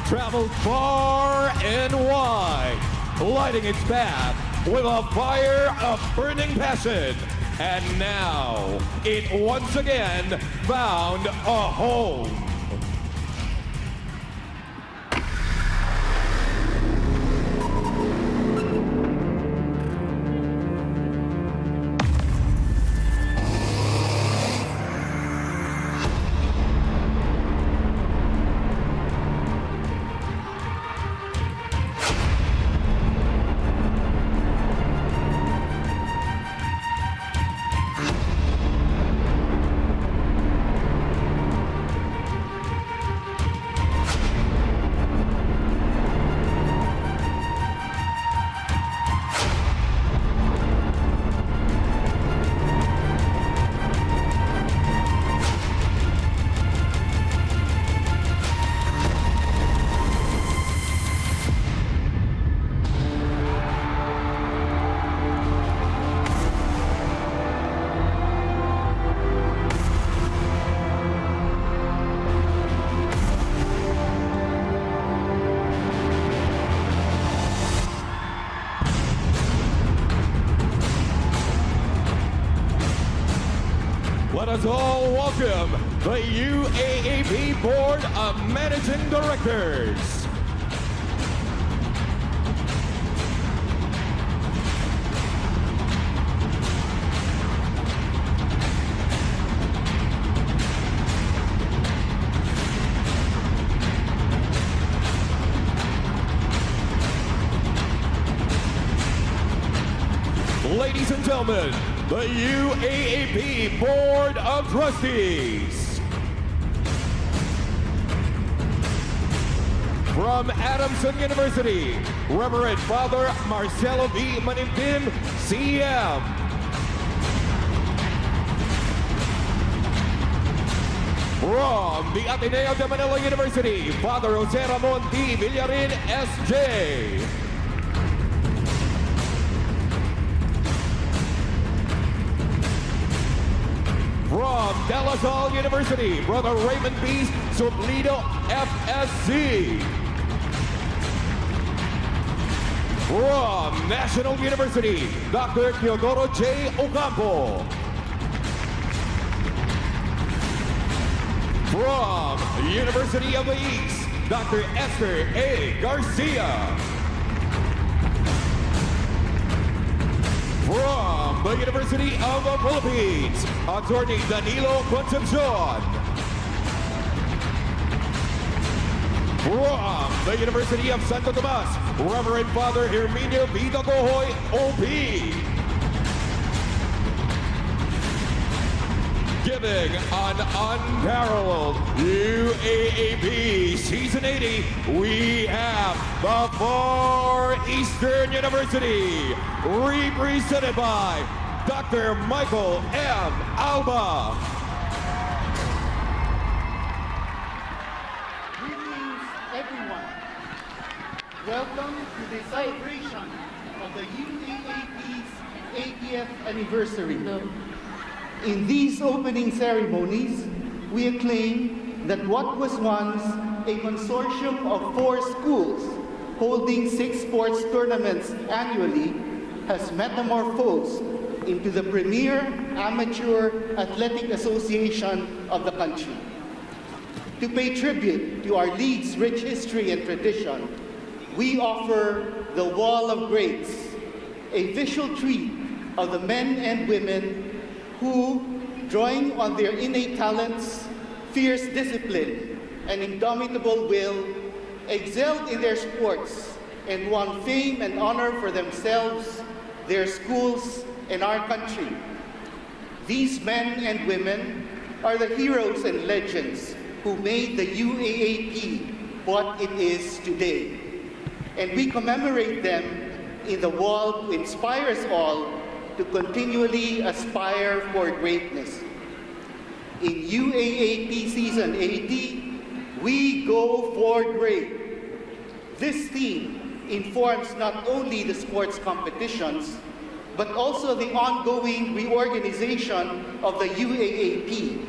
traveled far and wide, lighting its path with a fire of burning passion. And now, it once again found a home. Let us all welcome the UAAP Board of Managing Directors. Ladies and gentlemen, the UAAP Board of Trustees. From Adamson University, Reverend Father Marcelo V. Manimpim, CM. From the Ateneo de Manila University, Father Jose Ramon D. Villarin, S.J. From De La Salle University, Brother Raymond B. Suplido, FSC. From National University, Dr. Teodoro J. Ocampo. From University of the East, Dr. Esther A. Garcia. From the University of the Philippines, Attorney Danilo Concepcion. From the University of Santo Tomas, Reverend Father Herminio Vida Gohoy, OP. Giving an unparalleled UAAP Season 80, we have the Far Eastern University, represented by Dr. Michael M. Alba. Greetings, everyone. Welcome to the celebration of the UAAP's 80th anniversary. In these opening ceremonies, we acclaim that what was once a consortium of 4 schools holding 6 sports tournaments annually has metamorphosed into the premier amateur athletic association of the country. To pay tribute to our league's rich history and tradition, we offer the Wall of Greats, a visual treat of the men and women who, drawing on their innate talents, fierce discipline, and indomitable will, excelled in their sports and won fame and honor for themselves, their schools, and our country. These men and women are the heroes and legends who made the UAAP what it is today. And we commemorate them in the wall to inspire us all to continually aspire for greatness. In UAAP Season 80, we go for great. This theme informs not only the sports competitions, but also the ongoing reorganization of the UAAP,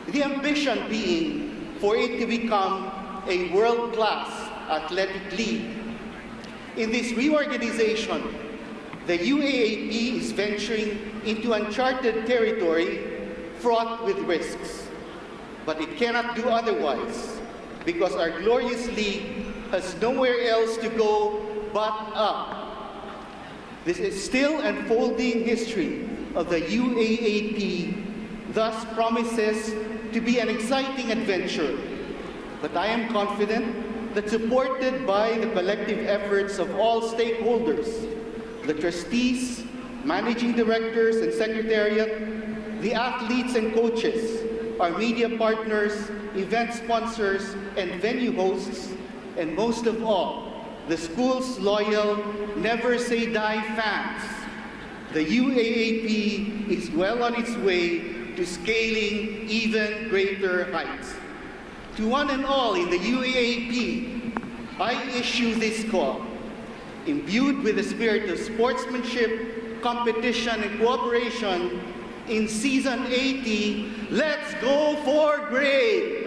the ambition being for it to become a world-class athletic league. In this reorganization, the UAAP is venturing into uncharted territory fraught with risks. But it cannot do otherwise because our glorious league has nowhere else to go but up. This is still unfolding history of the UAAP, thus promises to be an exciting adventure. But I am confident that, supported by the collective efforts of all stakeholders, the trustees, managing directors and secretariat, the athletes and coaches, our media partners, event sponsors, and venue hosts, and most of all, the school's loyal, never say die fans, the UAAP is well on its way to scaling even greater heights. To one and all in the UAAP, I issue this call. Imbued with the spirit of sportsmanship, competition, and cooperation, in Season 80, let's go for grade!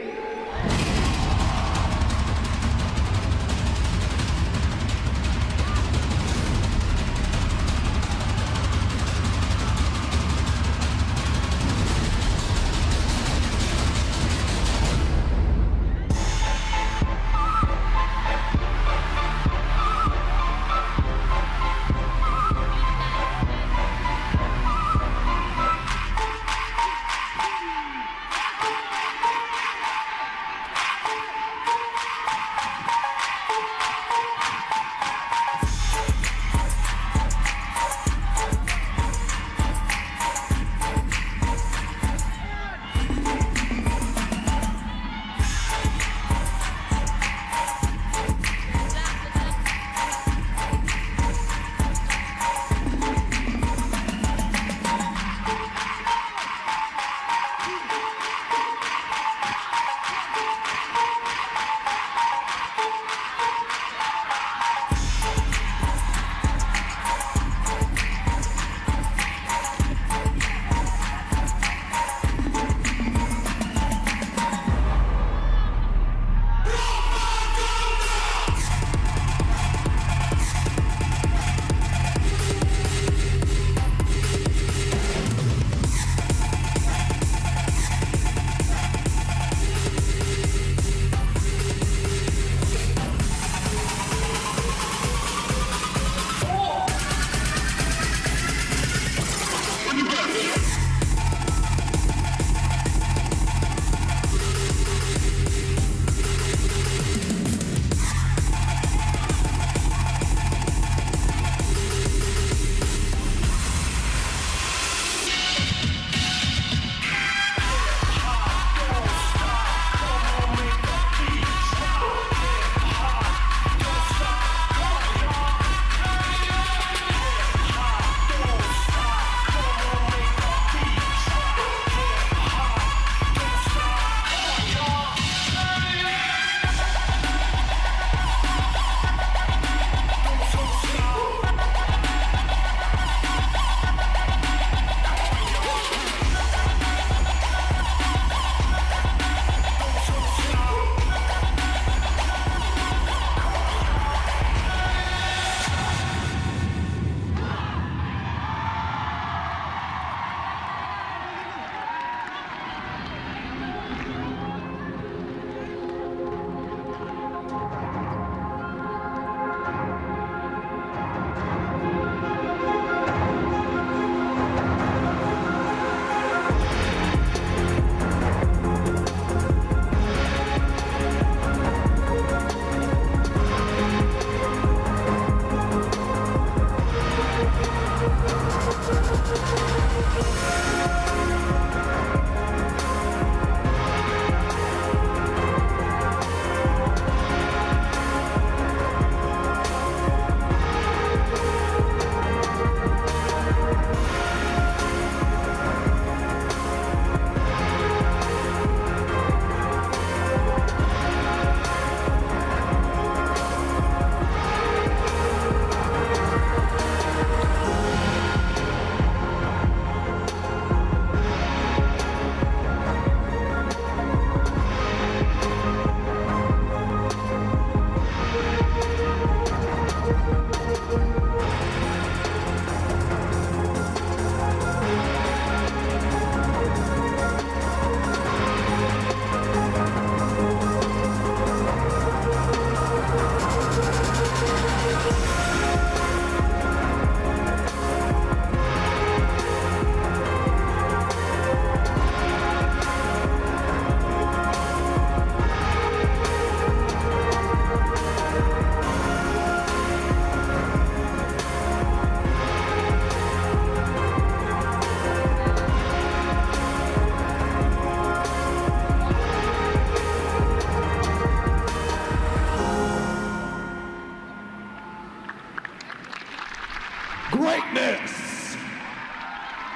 greatness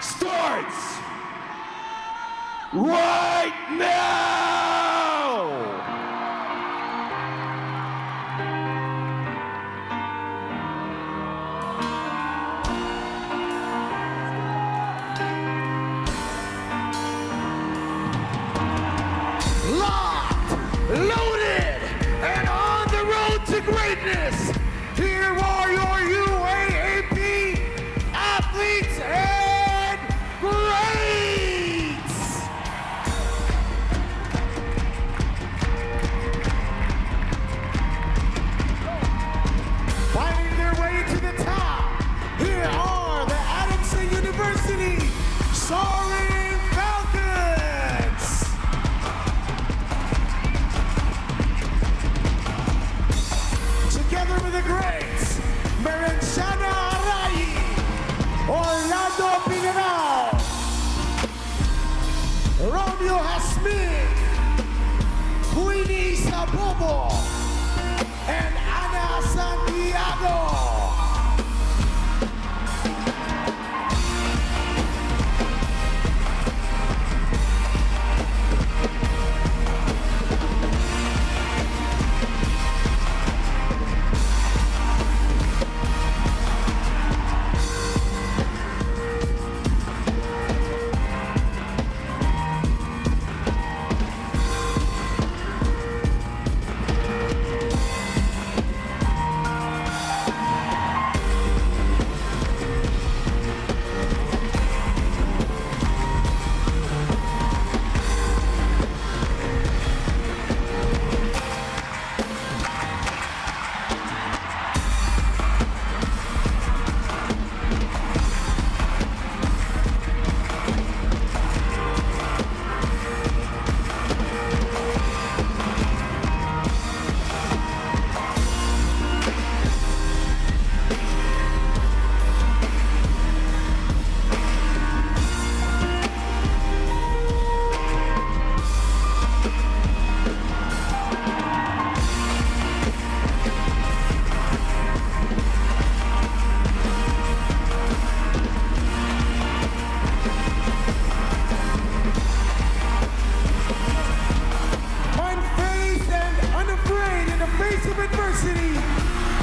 starts right now! Locked, loaded, and on the road to greatness. Here are your UAAP athletes and greats! Finding their way to the top, here are the Adamson University Soaring Falcons! Together with the greats, Merenciana Arai, Orlando Pinarao, Romeo Hasmin, Queenie Sabobo, and Ana Santiago.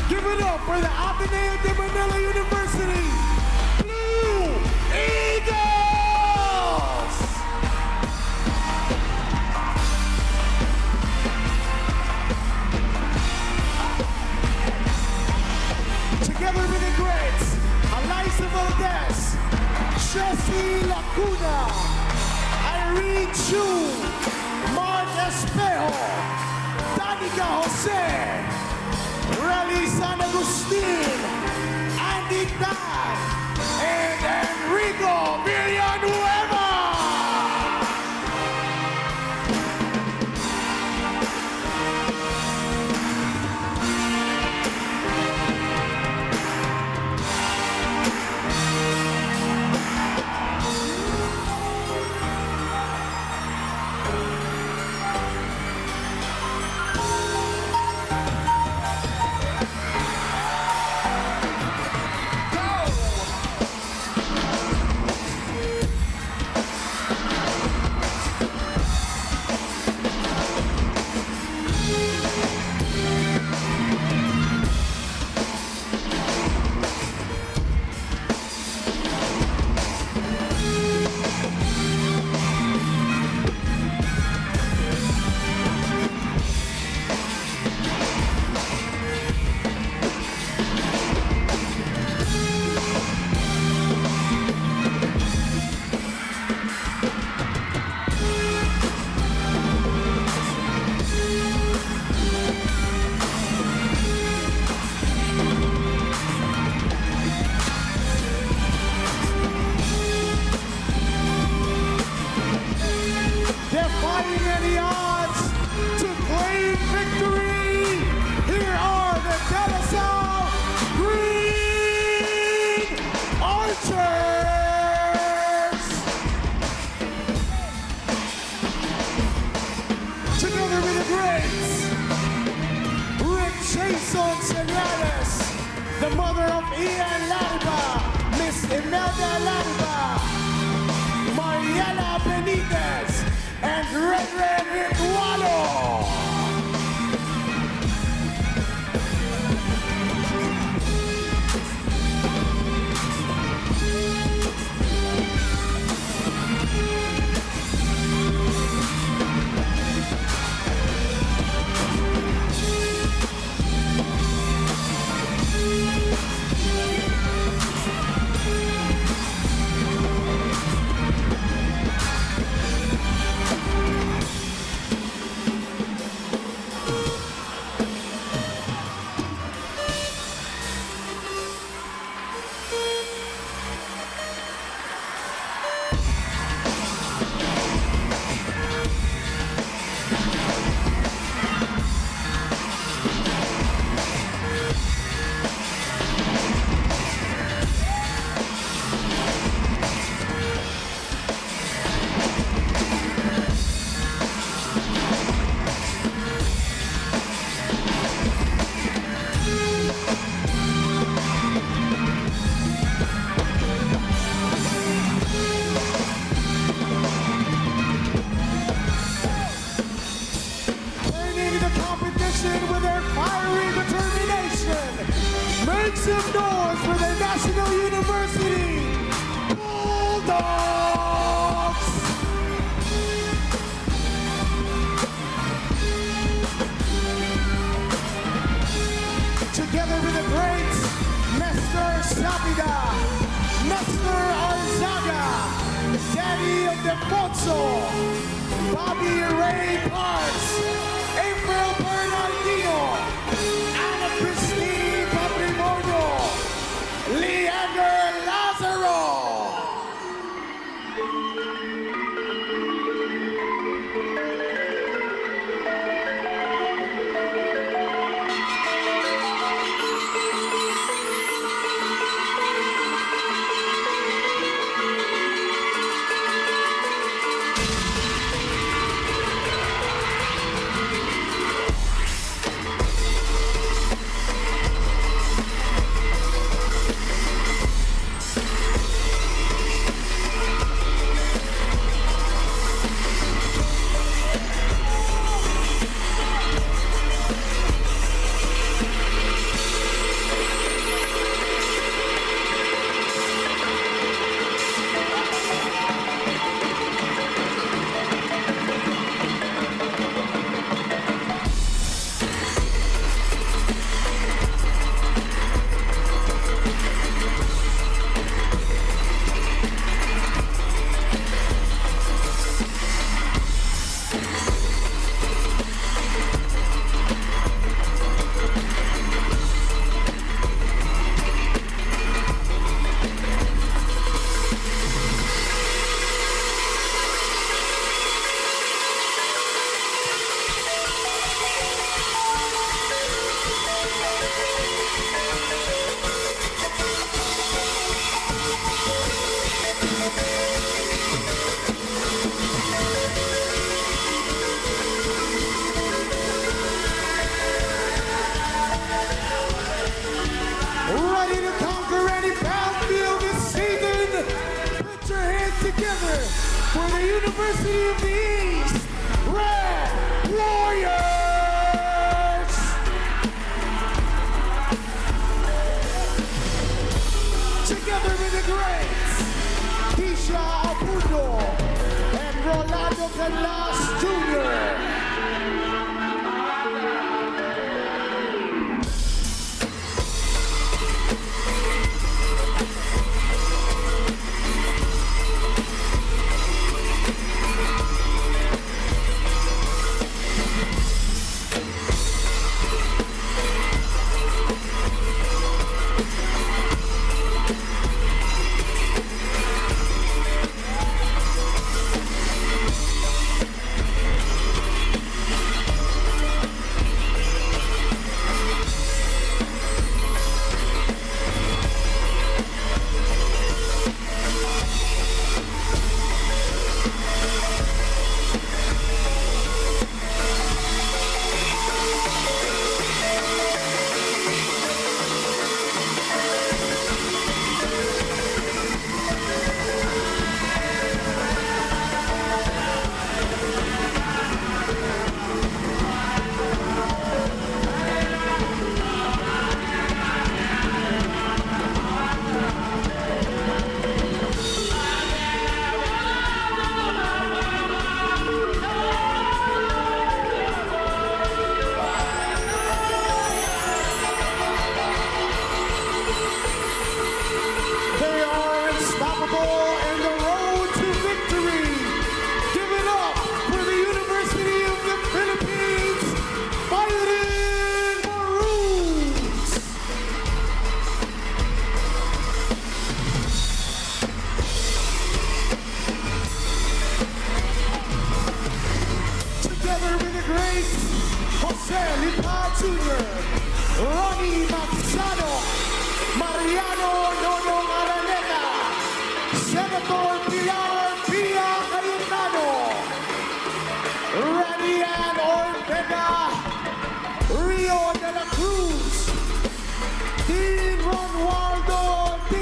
Give it up for the Ateneo de Manila University Blue Eagles! Together with the greats, Eliza Valdez, Chelsea Lacuna, Irene Chu, Mark Espejo, Danica Jose, Rally San Agustin, Andy Tan, and Enrico Villanueva! The mother of Ian Larva, Miss Imelda Lariba, Mariela Benitez, and Red Ritualo. With their fiery determination, make some noise for the National University Bulldogs! Together with the great Nestor Sapida, Nestor Arzaga, Daddy of the Pozzo, Bobby Ray Parks, April Bernardino, Anna Christine Patrimonio, Leander Lazaro. Ready to conquer any battlefield this season? Put your hands together for the University of the East Red Warriors! Together with the greats, Keisha Apuno and Rolando Canlas Jr.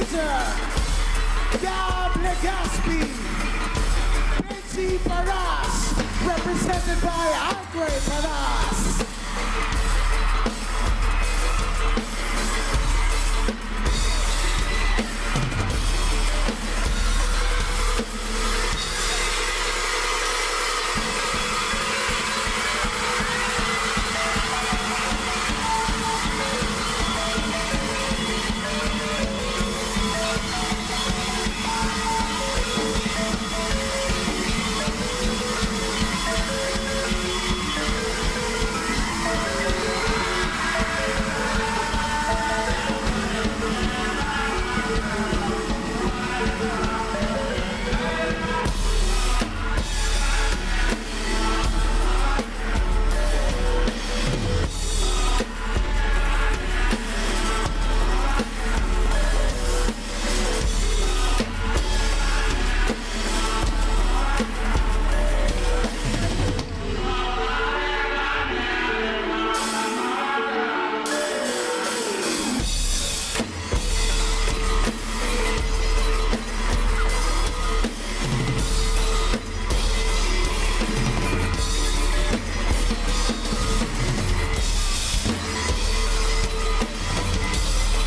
Fraser, Gab Legaspi, Benji Paras, represented by Andre Paras.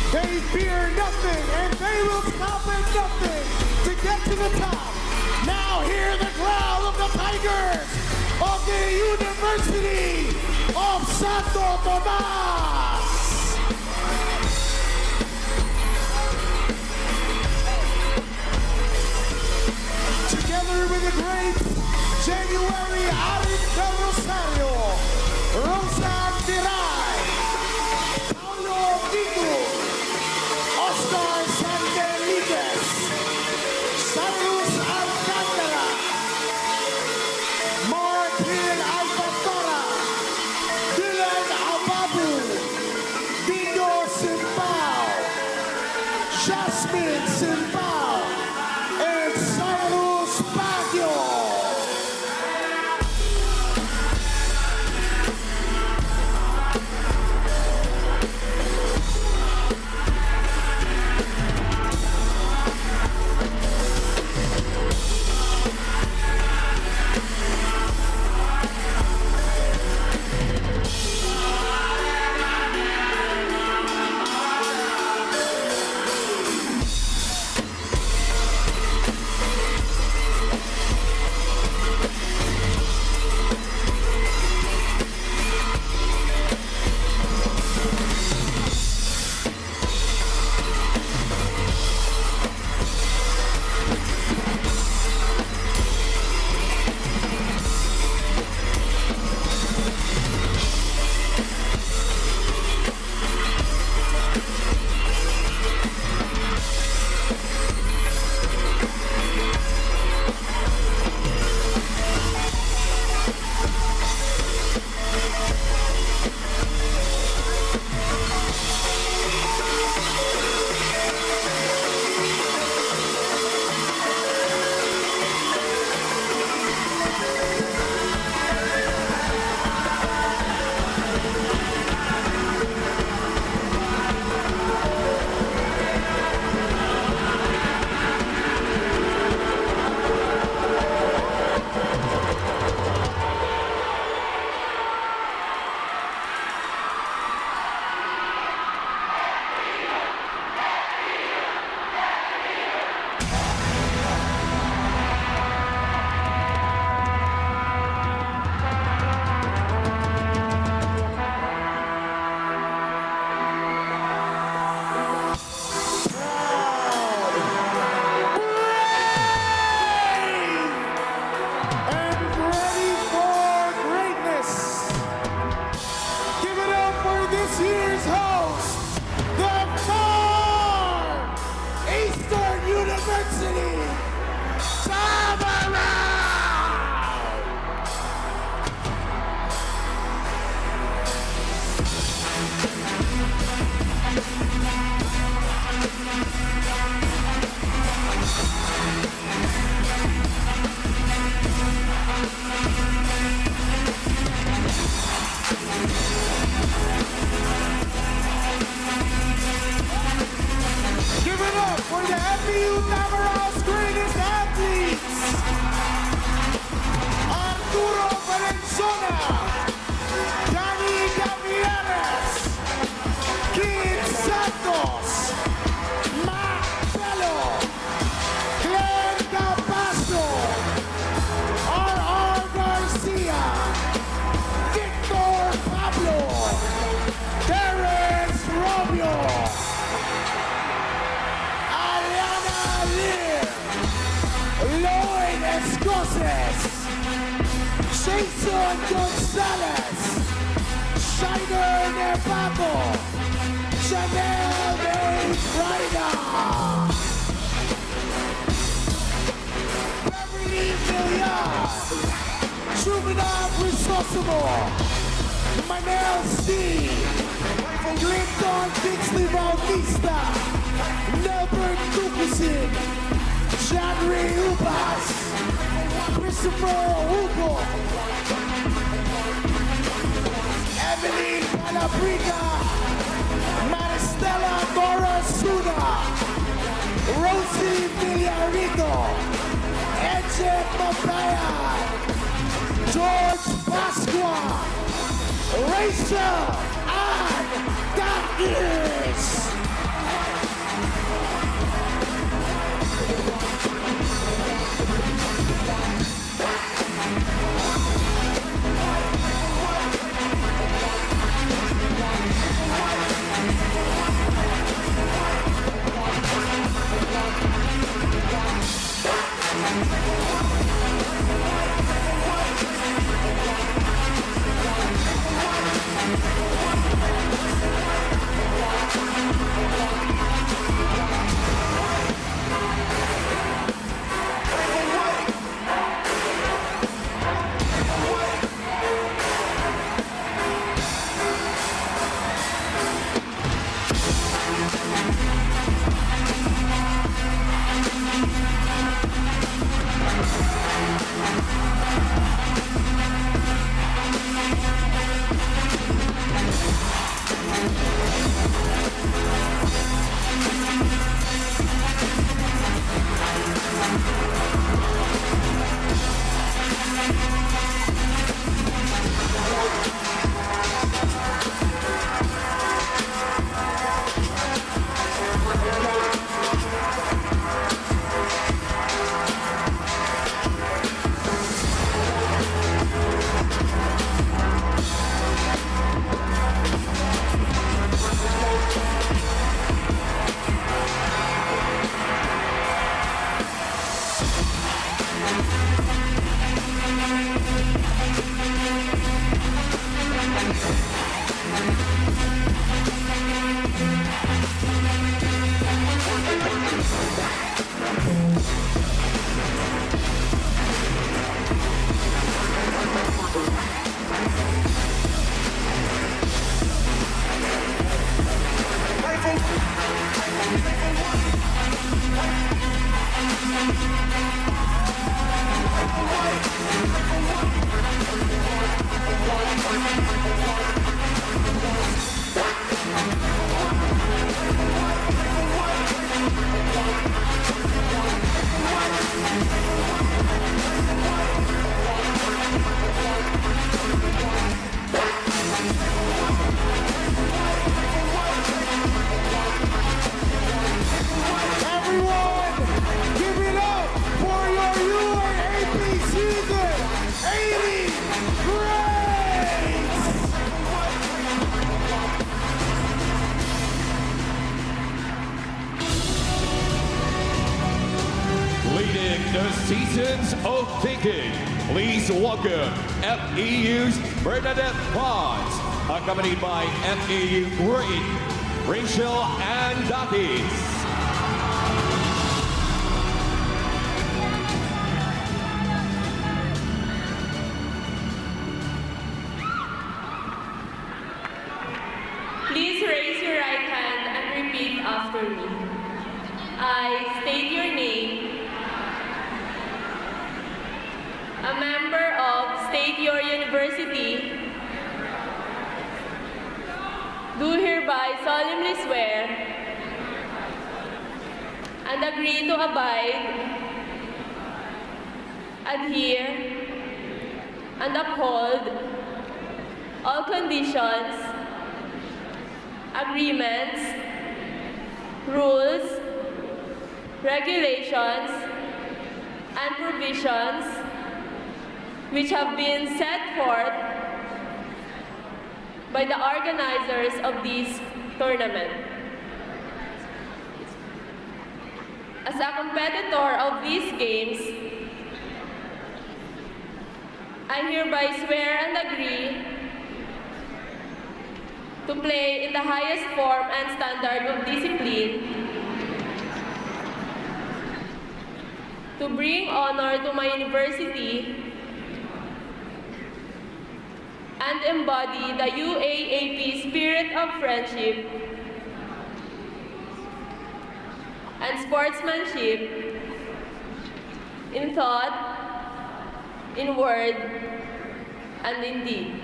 They fear nothing, and they will stop at nothing to get to the top. Now hear the growl of the Tigers of the University of Santo Tomas. Together with the great January Allen Del Rosario, Rosa Diray, Paulo Vigo, Oscar Sandelites, Santos Alcantara, Martin Alcantora, Dylan Ababu, Dindo Simbao, Jasmine Simbao, and Cyrus Baguio. Jason Gonzalez, Shiner Nervato, Chanel May Frida, Beverly Villar, Juvenile Crisostomo, Manel C, Clinton Dixley Bautista, Nelbert Tucusin, John Ray Ubas, Christopher Hugo, Evelyn Palabrica, Maristela Morasuna, Rosie Villarito, Eche Papaya, George Pasqua, Rachel Ann Dakis. The Seasons of Thinking. Please welcome FEU's Bernadette Pons, accompanied by FEU Great Rachel Andakis. Please raise your right hand and repeat after me. I state your name. A member of State Your University, do hereby solemnly swear and agree to abide, adhere, and uphold all conditions, agreements, rules, regulations, and provisions which have been set forth by the organizers of this tournament. As a competitor of these games, I hereby swear and agree to play in the highest form and standard of discipline, to bring honor to my university, and embody the UAAP spirit of friendship and sportsmanship in thought, in word, and in deed.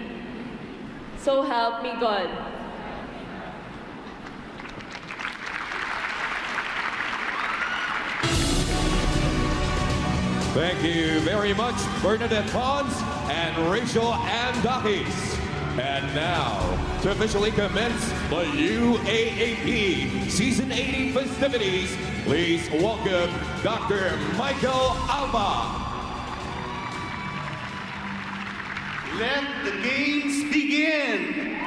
So help me God. Thank you very much, Bernadette Pons and Rachel Andakis. And now, to officially commence the UAAP Season 80 festivities, please welcome Dr. Michael Alba. Let the games begin.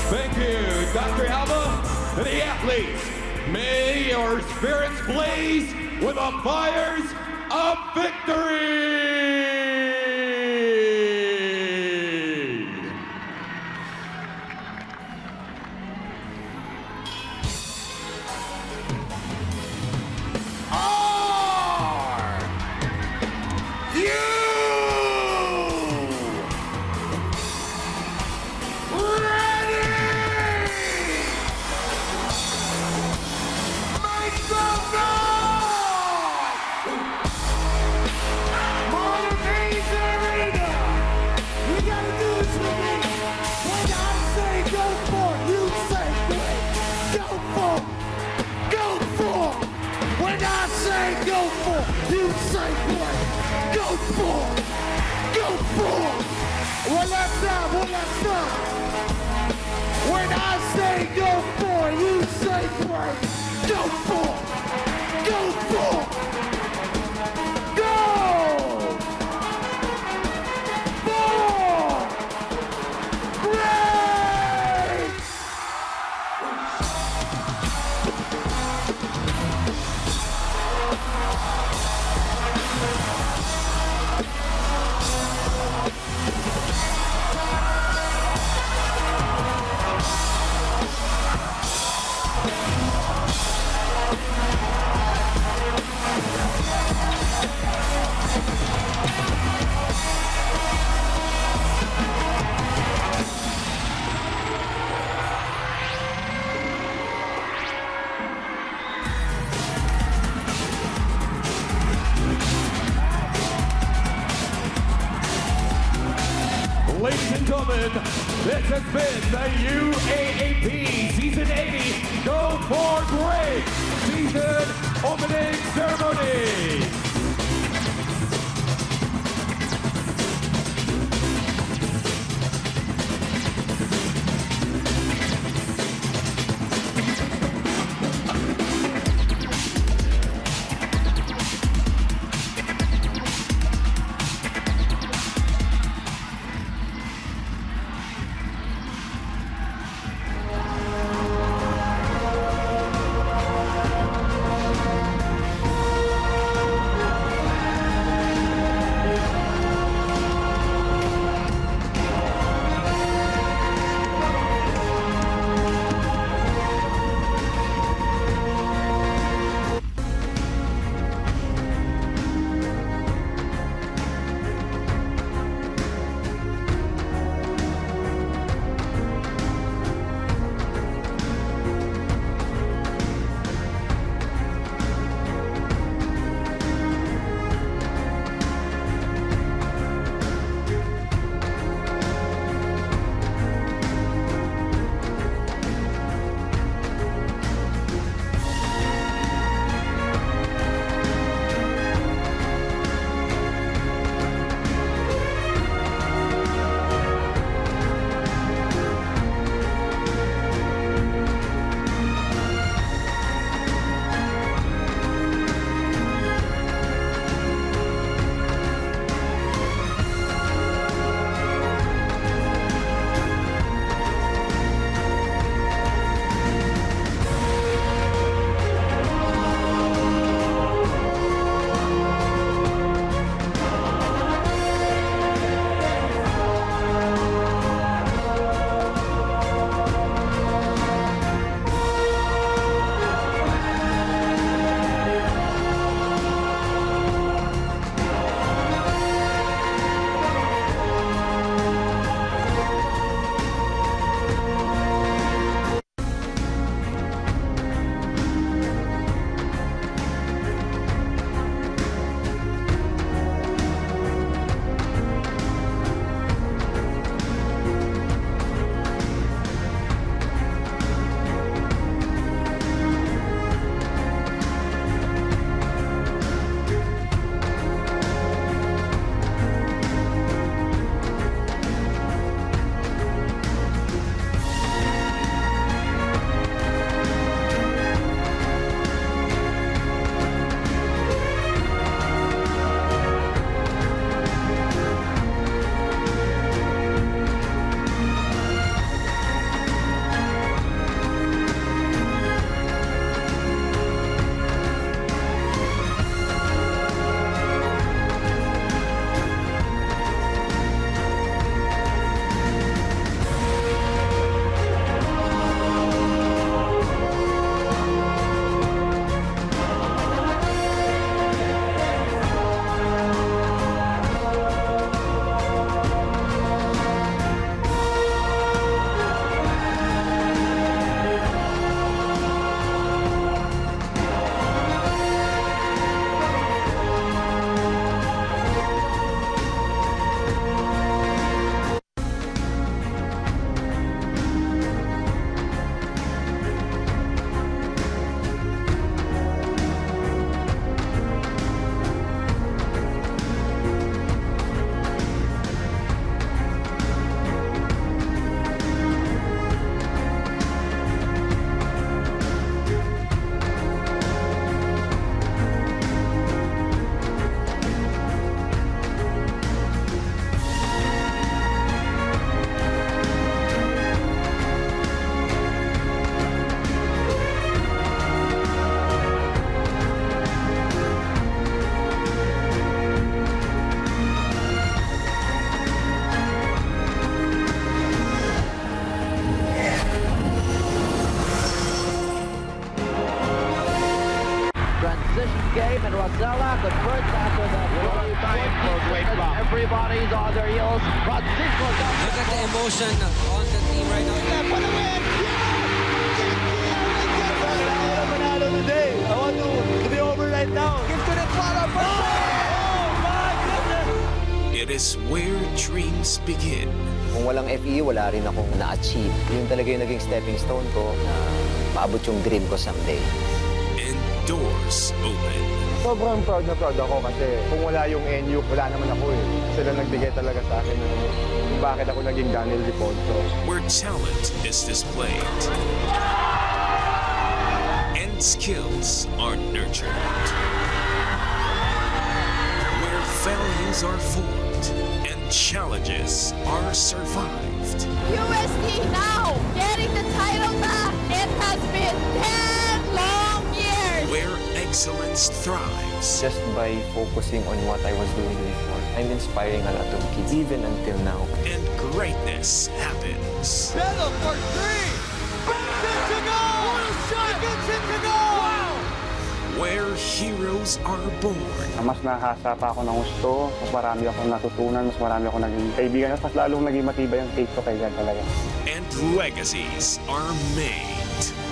Thank you, Dr. Alba. To the athletes, may your spirits blaze with the fires of victory! One last time, one last time. When I say go for, you say play. Go for, go for, go for, great! Ladies and gentlemen, this has been the UAAP Season 80 Go For Great Season Opening Ceremony. the first after that. Time for great block. Everybody's on their heels. Francisco does. Look at the emotion on the team right now. Yeah, for the win! Manalo today. I want to be over right now. Give to the follow. Oh my goodness! It is where dreams begin. Kung walang FE, wala rin akong na-achieve. Yun talaga yung naging stepping stone ko na maabot yung dream ko someday. And doors open. Sobrang proud na proud ako kasi kung wala yung NU, wala naman ako eh. Sila nagbigay talaga sa akin ng kung bakit ako naging Daniel Diponso. Where talent is displayed. And skills are nurtured. Where values are formed and challenges are survived. USD now getting the title back. It has been 10 long years. Where excellence thrives. Just by focusing on what I was doing before, I'm inspiring a lot of kids, even until now. And greatness happens. Battle for three! Gets it to go! What a shot! Gets it to go! Wow! Where heroes are born. Mas nahasa pa ako ng gusto, mas marami akong natutunan, mas marami akong naging kaibigan, at mas lalong naging matibay ang take ko kay God talaga. And legacies are made.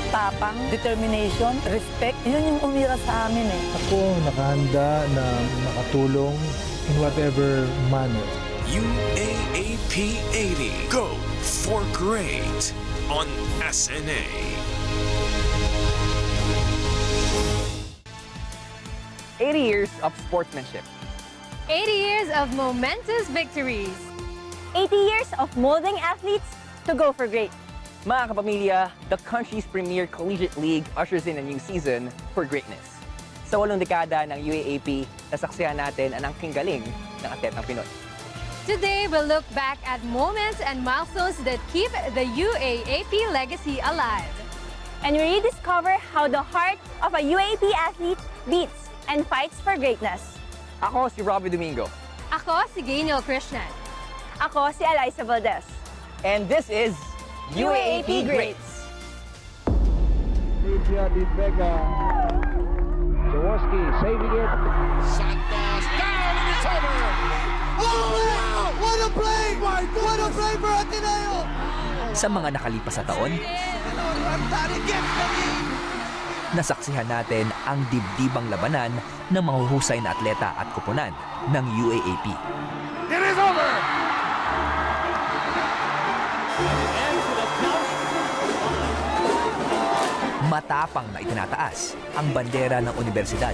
Tapang, determination, respect, yun yung umira sa amin eh. Ako nakahanda na makatulong in whatever manner. UAAP 80. Go for great on SNA. Years of sportsmanship. 80 years of momentous victories. 80 years of molding athletes to go for great. Mga kapamilya, the country's premier collegiate league ushers in a new season for greatness. Sa 8 dekada ng UAAP, nasaksihan natin ang angking galing ng atletang Pinoy. Today, we'll look back at moments and milestones that keep the UAAP legacy alive. And we rediscover how the heart of a UAAP athlete beats and fights for greatness. Ako si Robbie Domingo. Ako si Gaynel Krishnan. Ako si Eliza Valdez. And this is UAAP Greats. Lydia Di Vega. Jaworski saving it. Santos down and it's over! Oh, wow! What a play! What a play for Ateneo! Sa mga nakalipas na taon, nasaksihan natin ang dibdibang labanan ng mga husay na atleta at kupunan ng UAAP. It is over! Matapang na itinataas ang bandera ng universidad.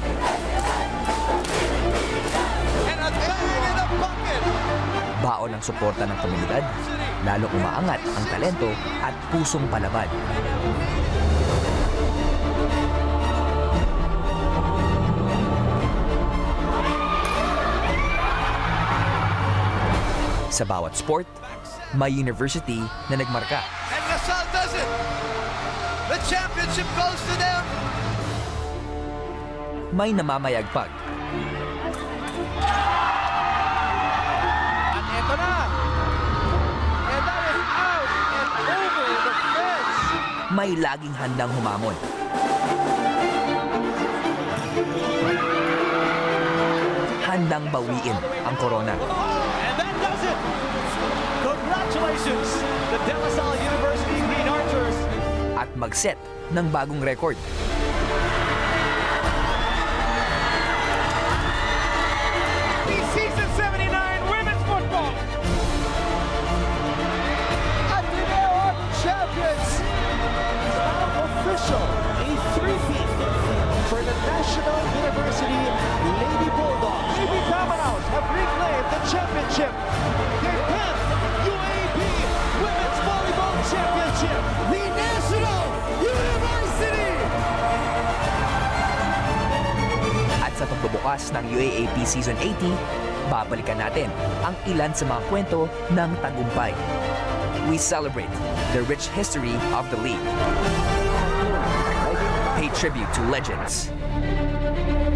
Baon ng suporta ng komunidad, lalong umaangat ang talento at pusong palaban. Sa bawat sport, may university na nagmarka. And Lasal does it! The championship goes to them! May namamayagpag. At eto na! And that is out and over the fence! May laging handang humamon. Handang bawiin ang korona. And that does it! Congratulations! The De La Salle University Green Archers! At mag-set ng bagong record. Season 79 women's football! Ateneo are champions! Now official, a three-peat for the National University Lady Bulldogs. Lady Dominoes have reclaimed the championship. Their 10th UAAP Women's Volleyball Championship. The National University! At sa pagbubukas ng UAAP Season 80, babalikan natin ang ilan sa mga kwento ng tagumpay. We celebrate the rich history of the league. Pay tribute to legends.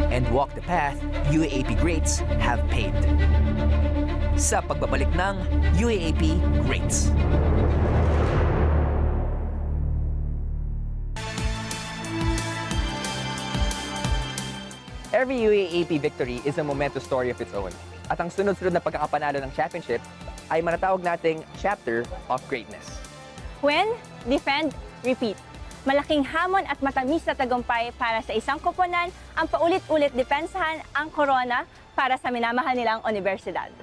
And walk the path UAAP greats have paved. Sa pagbabalik ng UAAP Greats. Every UAAP victory is a momentous story of its own. At ang sunod-sunod na pagkakapanalo ng championship ay manatawag nating chapter of greatness. Win, defend, repeat. Malaking hamon at matamis na tagumpay para sa isang koponan ang paulit-ulit depensahan ang korona para sa minamahal nilang universidad.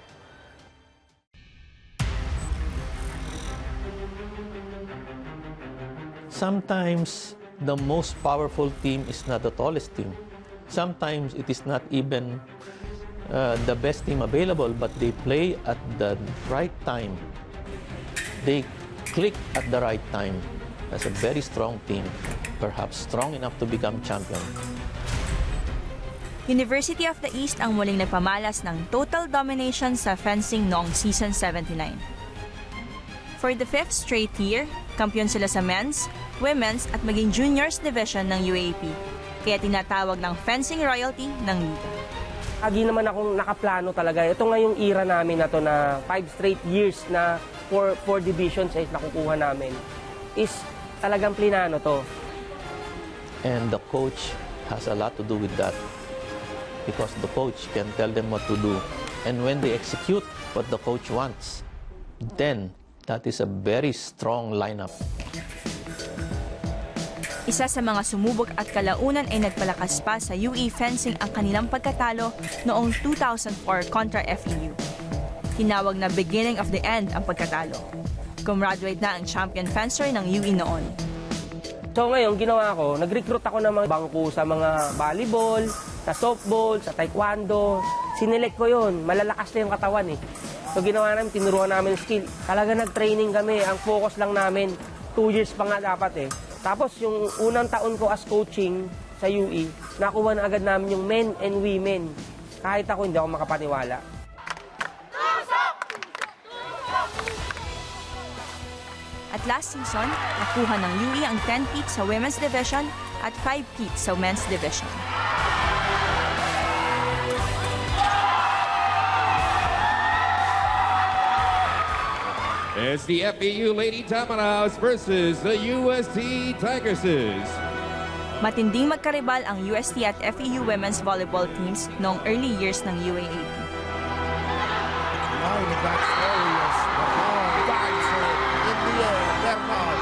Sometimes the most powerful team is not the tallest team. Sometimes it is not even the best team available, but they play at the right time. They click at the right time. That's a very strong team, perhaps strong enough to become champion. University of the East ang muling nagpamalas ng total domination sa fencing noong season 79. For the 5th straight year, kampiyon sila sa men's, women's at maging juniors division ng UAAP. Kaya tinatawag ng fencing royalty ng liga. Lagi naman akong nakaplano talaga. Ito nga yung era namin na to na 5 straight years na 4 divisions ay nakukuha namin. Is talagang plinano to. And the coach has a lot to do with that. Because the coach can tell them what to do. And when they execute what the coach wants, then that is a very strong lineup. Isa sa mga sumubok at kalaunan ay nagpalakas pa sa UE fencing ang kanilang pagkatalo noong 2004 kontra FEU. Tinawag na beginning of the end ang pagkatalo. Gumraduate na ang champion fencer ng UE noon. So ngayon, ginawa ko, nag-recruit ako ng mga bangko sa mga volleyball, sa softball, sa taekwondo. Sinelect ko yun. Malalakas na yung katawan eh. So ginawa namin, tinuruan namin skill. Talaga nag-training kami. Ang focus lang namin, 2 years pa nga dapat eh. Tapos yung unang taon ko as coaching sa UE, nakuha na agad namin yung men and women. Kahit ako, hindi ako makapaniwala. At last season, nakuha ng UE ang 10 peats sa women's division at 5 peats sa men's division. It's the FEU Lady Tamaraws versus the UST Tigresses. Matinding magkaribal ang UST at FEU women's volleyball teams noong early years ng UAAP. Now in the back story is Bernal guides her in the air. Bernal.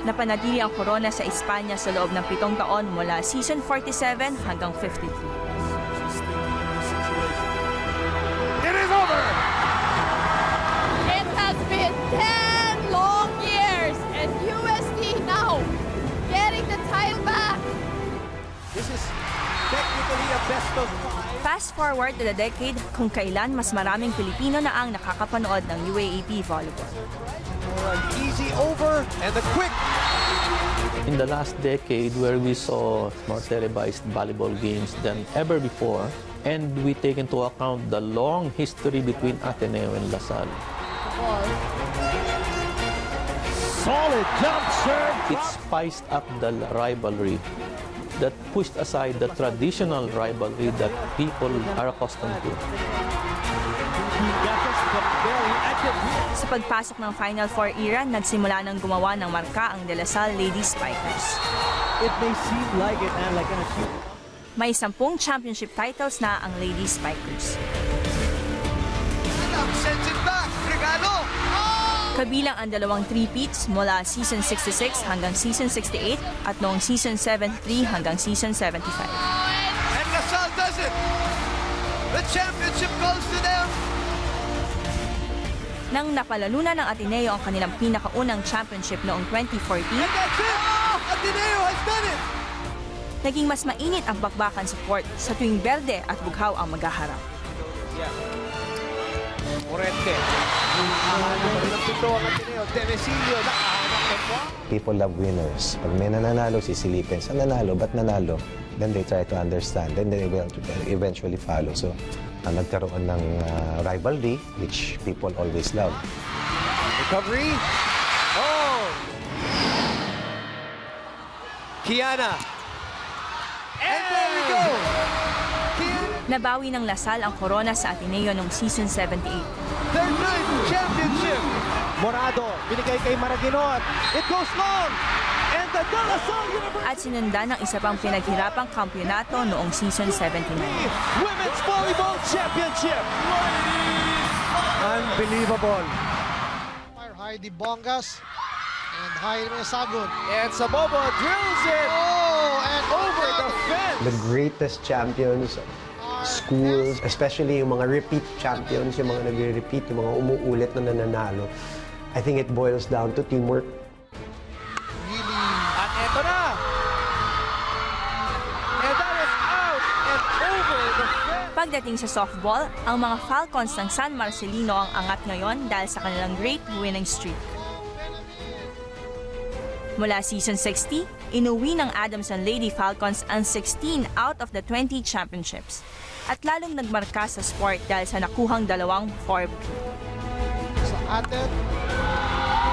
Napanatili ang korona sa Espanya sa loob ng 7 taon mula season 47 hanggang 53. It is over! It has been 10 long years and UST now getting the title back. This is technically a best of 5. Fast forward to the decade kung kailan mas maraming Pilipino na ang nakakapanood ng UAAP volleyball. An easy over and the quick. In the last decade, where we saw more televised volleyball games than ever before, and we take into account the long history between Ateneo and Lasal. Solid jump serve. It spiced up the rivalry that pushed aside the traditional rivalry that people are accustomed to. Sa pagpasok ng Final Four era, nagsimula ng gumawa ng marka ang De La Salle Lady Spikers. It may seem like it and like an achievement. May 10 championship titles na ang Lady Spikers. Sends it back. Regalo. Kabilang ang 2 three-peats mula season 66 hanggang season 68 at noong season 73 hanggang season 75. And La Salle does it. The championship goes to them. Nang napalalunan ng Ateneo ang kanilang pinakaunang championship noong 2014, And that's it. Ateneo has done it. naging mas mainit ang bakbakan sa court sa tuwing berde at bughaw ang maghaharap. Morente. People love winners. Pag may nananalo, sisilipin. Sa nanalo, ba't nanalo? Then they try to understand. Then they will eventually follow. So, nagkaroon ng rivalry, which people always love. Recovery. Oh! Kiana. And there we go! Nabawi ng La Salle ang korona sa Ateneo noong season 78. Their 9th championship! Morado, binigay kay Maraguinot. It goes long! and the De La Salle University at sinundan ng isa pang pinaghirapang kampyonato noong season 79. Women's Volleyball Championship. Unbelievable. Heidi Bongas and Jaime Sagun. And Sabobo drills it. Oh, and over the fence. The greatest champions, schools, especially yung mga repeat champions, yung mga nagre-repeat, yung mga umuulit na nananalo. I think it boils down to teamwork. At eto na. And that is out and over the fence. Pagdating sa softball, ang mga Falcons ng San Marcelino ang angat ngayon dahil sa kanilang great winning streak. Mula season 60, inuwi ng Adamson Lady Falcons ang 16 out of the 20 championships at lalong nagmarka sa sport dahil sa nakuhang 2 4-peat. Sa atin,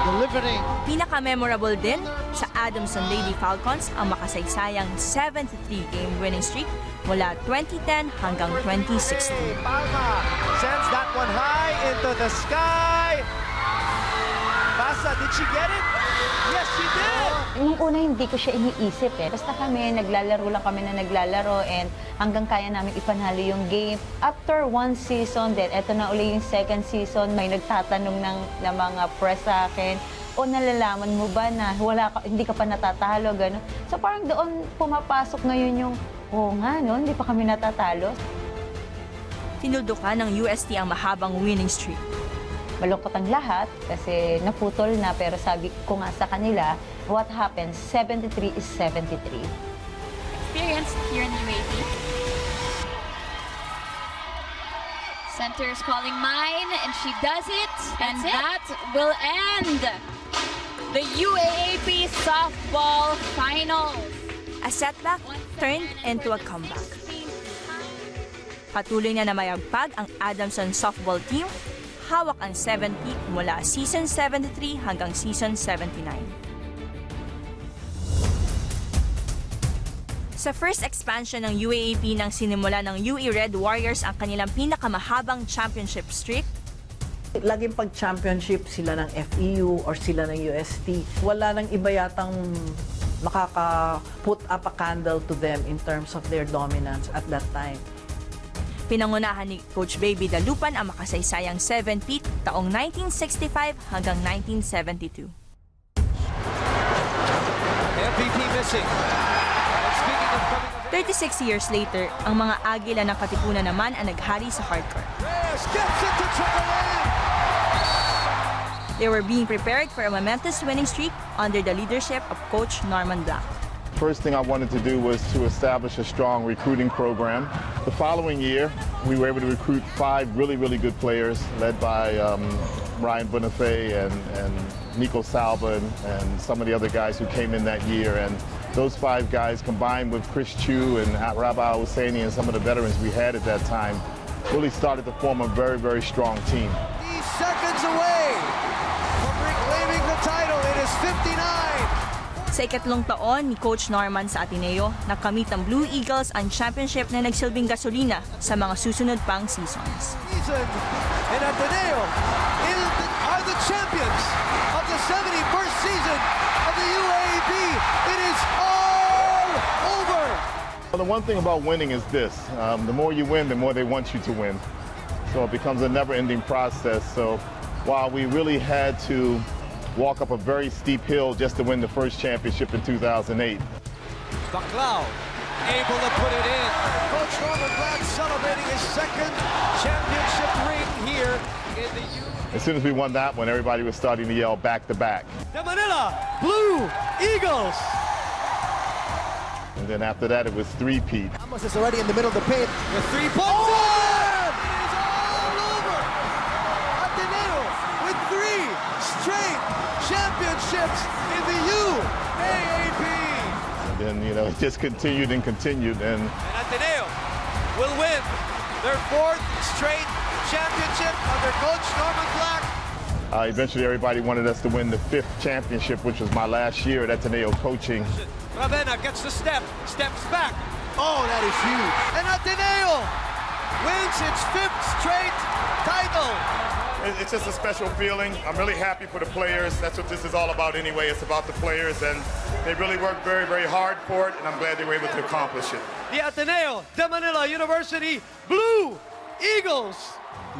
delivering. Pinaka-memorable din sa Adamson Lady Falcons ang makasaysayang 73-game winning streak mula 2010 hanggang 2016. Palma sends that one high into the sky. Basa, did she get it? Yes, she did! Nung una, hindi ko siya iniisip eh. Basta kami, naglalaro lang kami na naglalaro and hanggang kaya namin ipanalo yung game. After 1 season, then eto na uli yung 2nd season, may nagtatanong ng mga press sa akin, o nalalaman mo ba na hindi ka pa natatalo, gano'n. So parang doon pumapasok ngayon yung, oo nga, no, hindi pa kami natatalo. Tinuldukan ng UST ang mahabang winning streak. Malungkot ang lahat kasi naputol na, pero sabi ko nga sa kanila, what happens, 73 is 73. Experience here in the UAAP. Center is calling mine, and she does it. And that will end the UAAP softball finals. A setback turned into a comeback. Patuloy na namayagpag ang Adamson softball team. Hawak ang 7-peat mula season 73 hanggang season 79. Sa first expansion ng UAAP nang sinimula ng UE Red Warriors ang kanilang pinakamahabang championship streak, laging pag-championship sila ng FEU or sila ng UST. Wala nang iba yatang makaka-put up a candle to them in terms of their dominance at that time. Pinangunahan ni Coach Baby Dalupan ang makasaysayang 7-peat taong 1965 hanggang 1972. MVP missing. 36 years later, ang mga Agila ng Katipunan naman ang naghari sa hardcore. They were being prepared for a momentous winning streak under the leadership of Coach Norman Black. First thing I wanted to do was to establish a strong recruiting program. The following year, we were able to recruit 5 really good players, led by Ryan Bonifay and Nico Salva and some of the other guys who came in that year. And those 5 guys, combined with Chris Chu and Rabbi Hosseini and some of the veterans we had at that time, really started to form a very strong team. He's seconds away from reclaiming the title. It is 59. Sa ikatlong taon ni Coach Norman sa Ateneo, nakamit ng Blue Eagles ang championship na nagsilbing gasolina sa mga susunod pang seasons. And Ateneo are the champions of the 71st season of the UAAP. It is all over. Well, the one thing about winning is this. The more you win, the more they want you to win. So it becomes a never-ending process. So while we really had to walk up a very steep hill just to win the first championship in 2008. Baclau able to put it in. Coach Norman Black celebrating his second championship ring here in the U. As soon as we won that one, everybody was starting to yell back to back. The Manila Blue Eagles. And then after that, it was 3-peat. Ramos is already in the middle of the paint with 3 points. Oh! It is all over. Ateneo with 3 straight championships in the UAAP. And then, it just continued and continued. And Ateneo will win their 4th straight championship under Coach Norman Black. Eventually, everybody wanted us to win the 5th championship, which was my last year at Ateneo coaching. Ravenna gets the steps back. Oh, that is huge. And Ateneo wins its 5th straight title. It's just a special feeling. I'm really happy for the players. That's what this is all about anyway. It's about the players, and they really worked very, very hard for it, and I'm glad they were able to accomplish it. The Ateneo de Manila University Blue Eagles.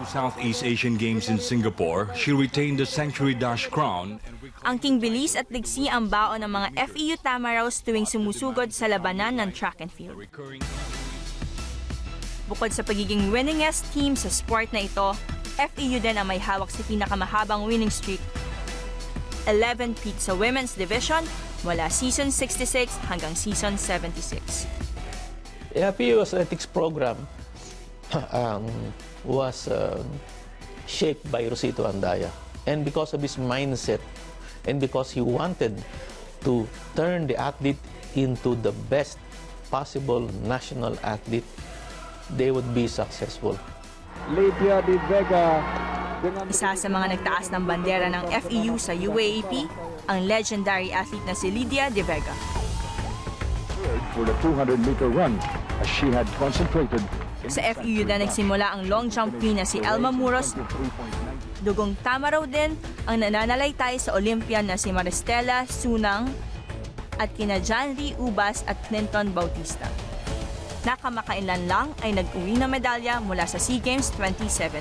To Southeast Asian Games in Singapore, she retained the Century Dash crown. Ang king bilis at ligsi ang baon ng mga FEU Tamaraws tuwing sumusugod sa labanan ng track and field. Bukod sa pagiging winningest team sa sport na ito, FEU din ang may hawak sa pinakamahabang winning streak. 11 peaks sa women's division mula season 66 hanggang season 76. The FEU athletics program was shaped by Rosito Andaya. And because of his mindset, and because he wanted to turn the athlete into the best possible national athlete, they would be successful. Lydia De Vega. Isa sa mga nagtaas ng bandera ng FEU sa UAAP, ang legendary athlete na si Lydia De Vega. For the 200-meter run, as she had concentrated. Sa FEU na nagsimula ang long jump queen na si Elma Muros. Dugong Tamaraw din ang nananalaytay sa Olympian na si Maristela Sunang at kina John Lee Ubas at Clinton Bautista. Nakamakailan lang ay nag-uwi na medalya mula sa SEA Games 2017.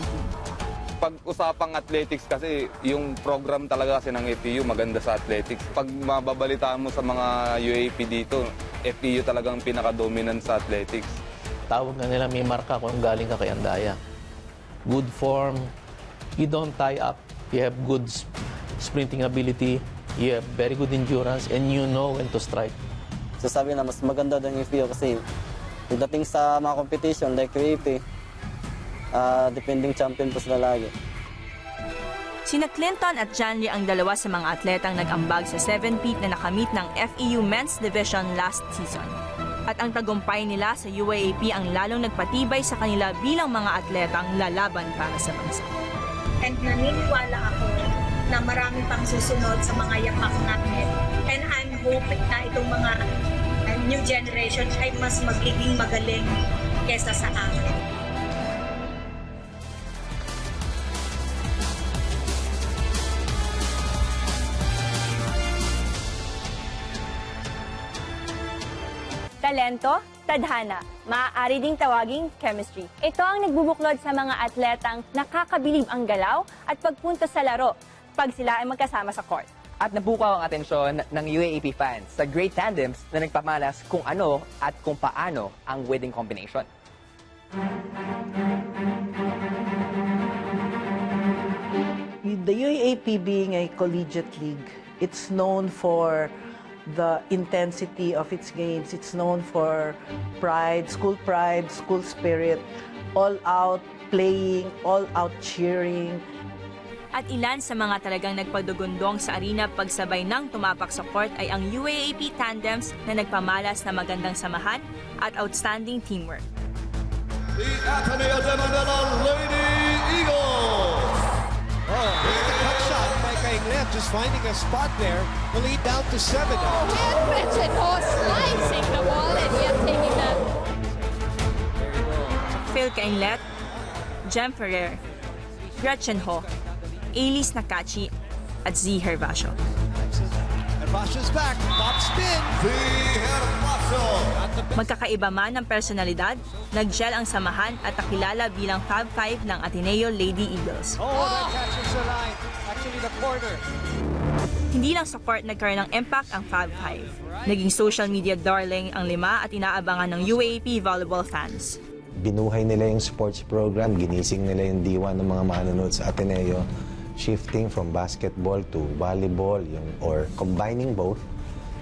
Pag-usapang athletics kasi, yung program talaga kasi ng FEU maganda sa athletics. Pag mababalitaan mo sa mga UAAP dito, FEU talagang pinaka-dominant sa athletics. Tawag na nila may marka kung galing ka kay Andaya. Good form, you don't tie up, you have good sprinting ability, you have very good endurance, and you know when to strike. So sabi na mas maganda daw yung FEU kasi pagdating sa mga competition like UAAP, defending champion po sila lagi. Sina Clinton at Janly ang dalawa sa mga atletang nag-ambag sa 7-peat na nakamit ng FEU Men's Division last season. At ang tagumpay nila sa UAAP ang lalong nagpatibay sa kanila bilang mga atletang lalaban para sa bansa. And naniniwala ako na marami pang susunod sa mga yapak natin. And I'm hoping na itong mga new generation ay mas magiging magaling kesa sa akin. Talento, tadhana, maaari ding tawaging chemistry. Ito ang nagbubuklod sa mga atletang nakakabilib ang galaw at pagpunta sa laro pag sila ay magkasama sa court. At nabukaw ang atensyon ng UAAP fans sa great tandems na nagpamalas kung ano at kung paano ang winning combination. The UAAP being a collegiate league, it's known for the intensity of its games. It's known for pride, school spirit, all-out playing, all-out cheering. At ilan sa mga talagang nagpadugundong sa arena pagsabay ng tumapak sa court ay ang UAAP tandems na nagpamalas na magandang samahan at outstanding teamwork. The Ateneo de Manila Lady Eagles. Oh, look at the cut shot by Kainglet, just finding a spot there. The lead down to 7. And Gretchen Ho slicing the ball and yet taking that. Phil Kainglet, Jem Ferrer, Gretchen Ho, Elise Nakachi at Z Hervasio. Hervasio's back, top spin. The Hervasio. Magkakaiba man ng personalidad, nag-gel ang samahan at nakilala bilang Fab 5 ng Ateneo Lady Eagles. Oh, that catches the line. Actually, the corner. Hindi lang sa court nagkaroon ng impact ang Fab 5. Naging social media darling ang lima at inaabangan ng UAAP volleyball fans. Binuhay nila yung sports program, ginising nila yung diwa ng mga manonood sa Ateneo, shifting from basketball to volleyball or combining both.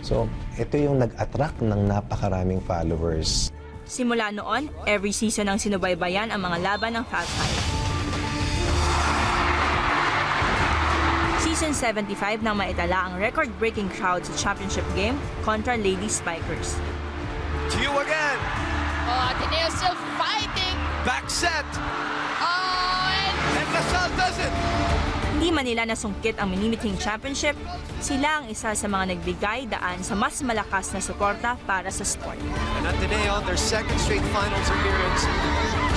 So, ito yung nag-attract ng napakaraming followers. Simula noon, every season ang sinubaybayan ang mga laban ng Fab 5. Season 75 nang maitala ang record-breaking crowd sa championship game kontra Lady Spikers. To you again. Oh, Ateneo still fighting. Back set. Oh, and Lasal does it. Hindi man nila nasungkit ang Minimiting Championship, sila ang isa sa mga nagbigay daan sa mas malakas na suporta para sa sport. And Ateneo, their second straight finals appearance,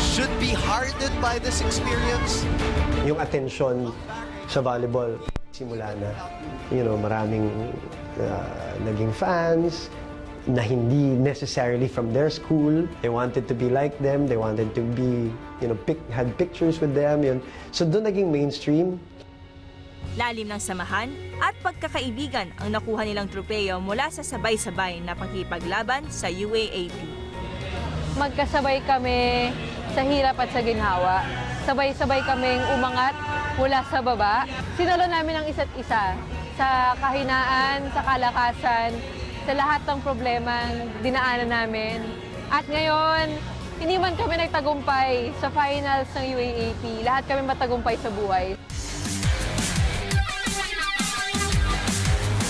should be hardened by this experience? Yung attention sa volleyball, simula na, maraming naging fans na hindi necessarily from their school. They wanted to be like them. They wanted to be, had pictures with them. So doon naging mainstream. Lalim ng samahan at pagkakaibigan ang nakuha nilang tropeyo mula sa sabay-sabay na pagkipaglaban sa UAAP. Magkasabay kami sa hirap at sa ginhawa. Sabay-sabay kaming umangat mula sa baba. Sinalo namin ang isa't isa sa kahinaan, sa kalakasan, sa lahat ng problemang dinaanan namin. At ngayon, hindi man kami nagtagumpay sa finals ng UAAP. Lahat kami matagumpay sa buhay.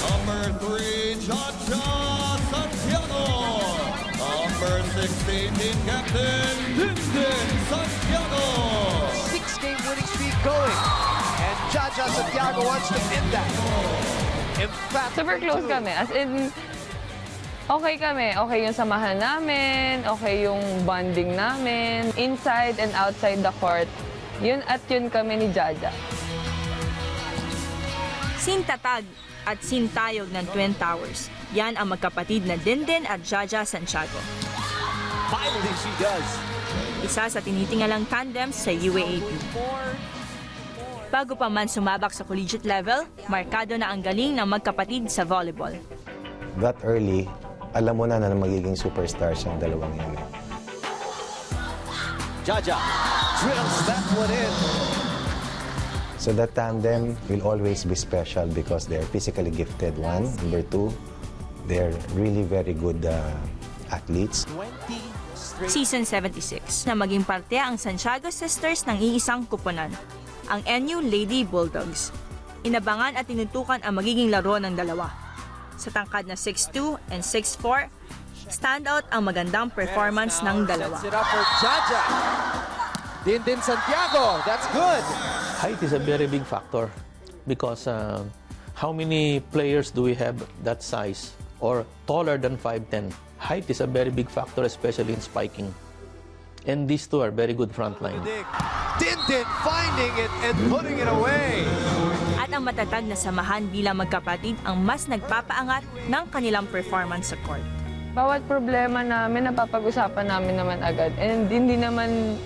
Number 3, Jaja Santiago. Number 16, team captain, Dindin Santiago. 6-game winning streak going. And Jaja Santiago wants to end that. Super close kami. As in, okay kami. Okay yung samahan namin, okay yung bonding namin, inside and outside the court. Yun at yun kami ni Jaja. Sintatag at sintayog ng Twin Towers. Yan ang magkapatid na Dindin at Jaja Santiago. Finally, she does. Isa sa tinitingalang tandems sa UAAP. Bago pa man sumabak sa collegiate level, markado na ang galing ng magkapatid sa volleyball. That early, alam mo na magiging superstars yung dalawang yan. Jaja drills that one in. So that tandem will always be special because they're physically gifted, one. Number two, they're really very good athletes. Season 76 na maging parte ang Santiago Sisters ng iisang kuponan, ang NU Lady Bulldogs. Inabangan at tinutukan ang magiging laro ng dalawa. Sa tangkad na 6'2 and 6'4, standout ang magandang performance ng dalawa. Sets it up for Jaja. Dindin Santiago, that's good. Height is a very big factor because how many players do we have that size or taller than 5'10"? Height is a very big factor, especially in spiking. And these two are very good frontline. Dindin finding it and putting it away. At ang matatag na samahan bilang magkapatid ang mas nagpapaangat ng kanilang performance sa court. Bawat problema namin, napapag-usapan namin naman agad. And hindi naman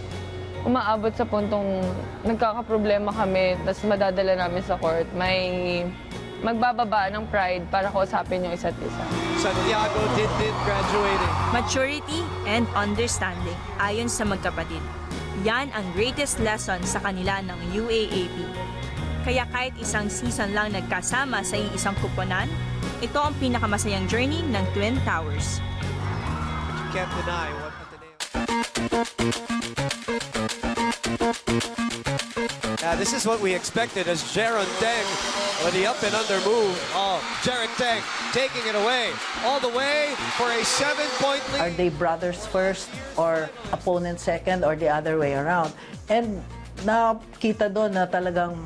umaabot sa puntong nagkakaproblema kami, tapos madadala namin sa court. May magbababa ng pride para kausapin yung isa't isa. Santiago Dindin graduating. Maturity and understanding ayon sa magkapatid. Yan ang greatest lesson sa kanila ng UAAP. Kaya kahit isang season lang nagkasama sa iisang kuponan, ito ang pinakamasayang journey ng Twin Towers. You can't deny what this is what we expected as Jaron Teng with the up and under move. Oh, Jaron Teng taking it away all the way for a 7-point lead. Are they brothers first or opponent second or the other way around? And nakita doon na talagang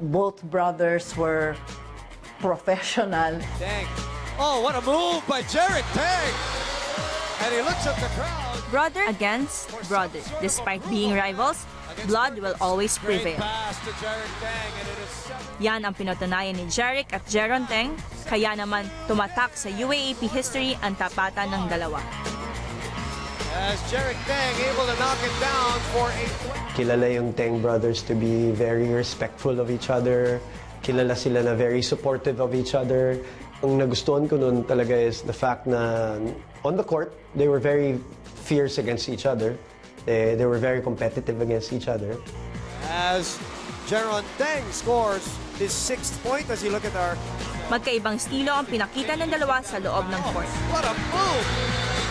both brothers were professional. Teng. Oh, what a move by Jaron Teng. And he looks at the crowd. Brother against brother. Despite being rivals, blood will always prevail. Yan ang pinatunayan ni Jeric at Jaron Teng, kaya naman tumatak sa UAAP history ang tapatan ng dalawa. As Jeric Teng able to knock it down for a... Kilala yung Teng brothers to be very respectful of each other. Kilala sila na very supportive of each other. Ang nagustuhan ko nun talaga is the fact na on the court, they were very fierce against each other. They were very competitive against each other. As Jaron Teng scores his 6th point as you look at our... Magkaibang estilo ang pinakita ng dalawa sa loob ng court. What a move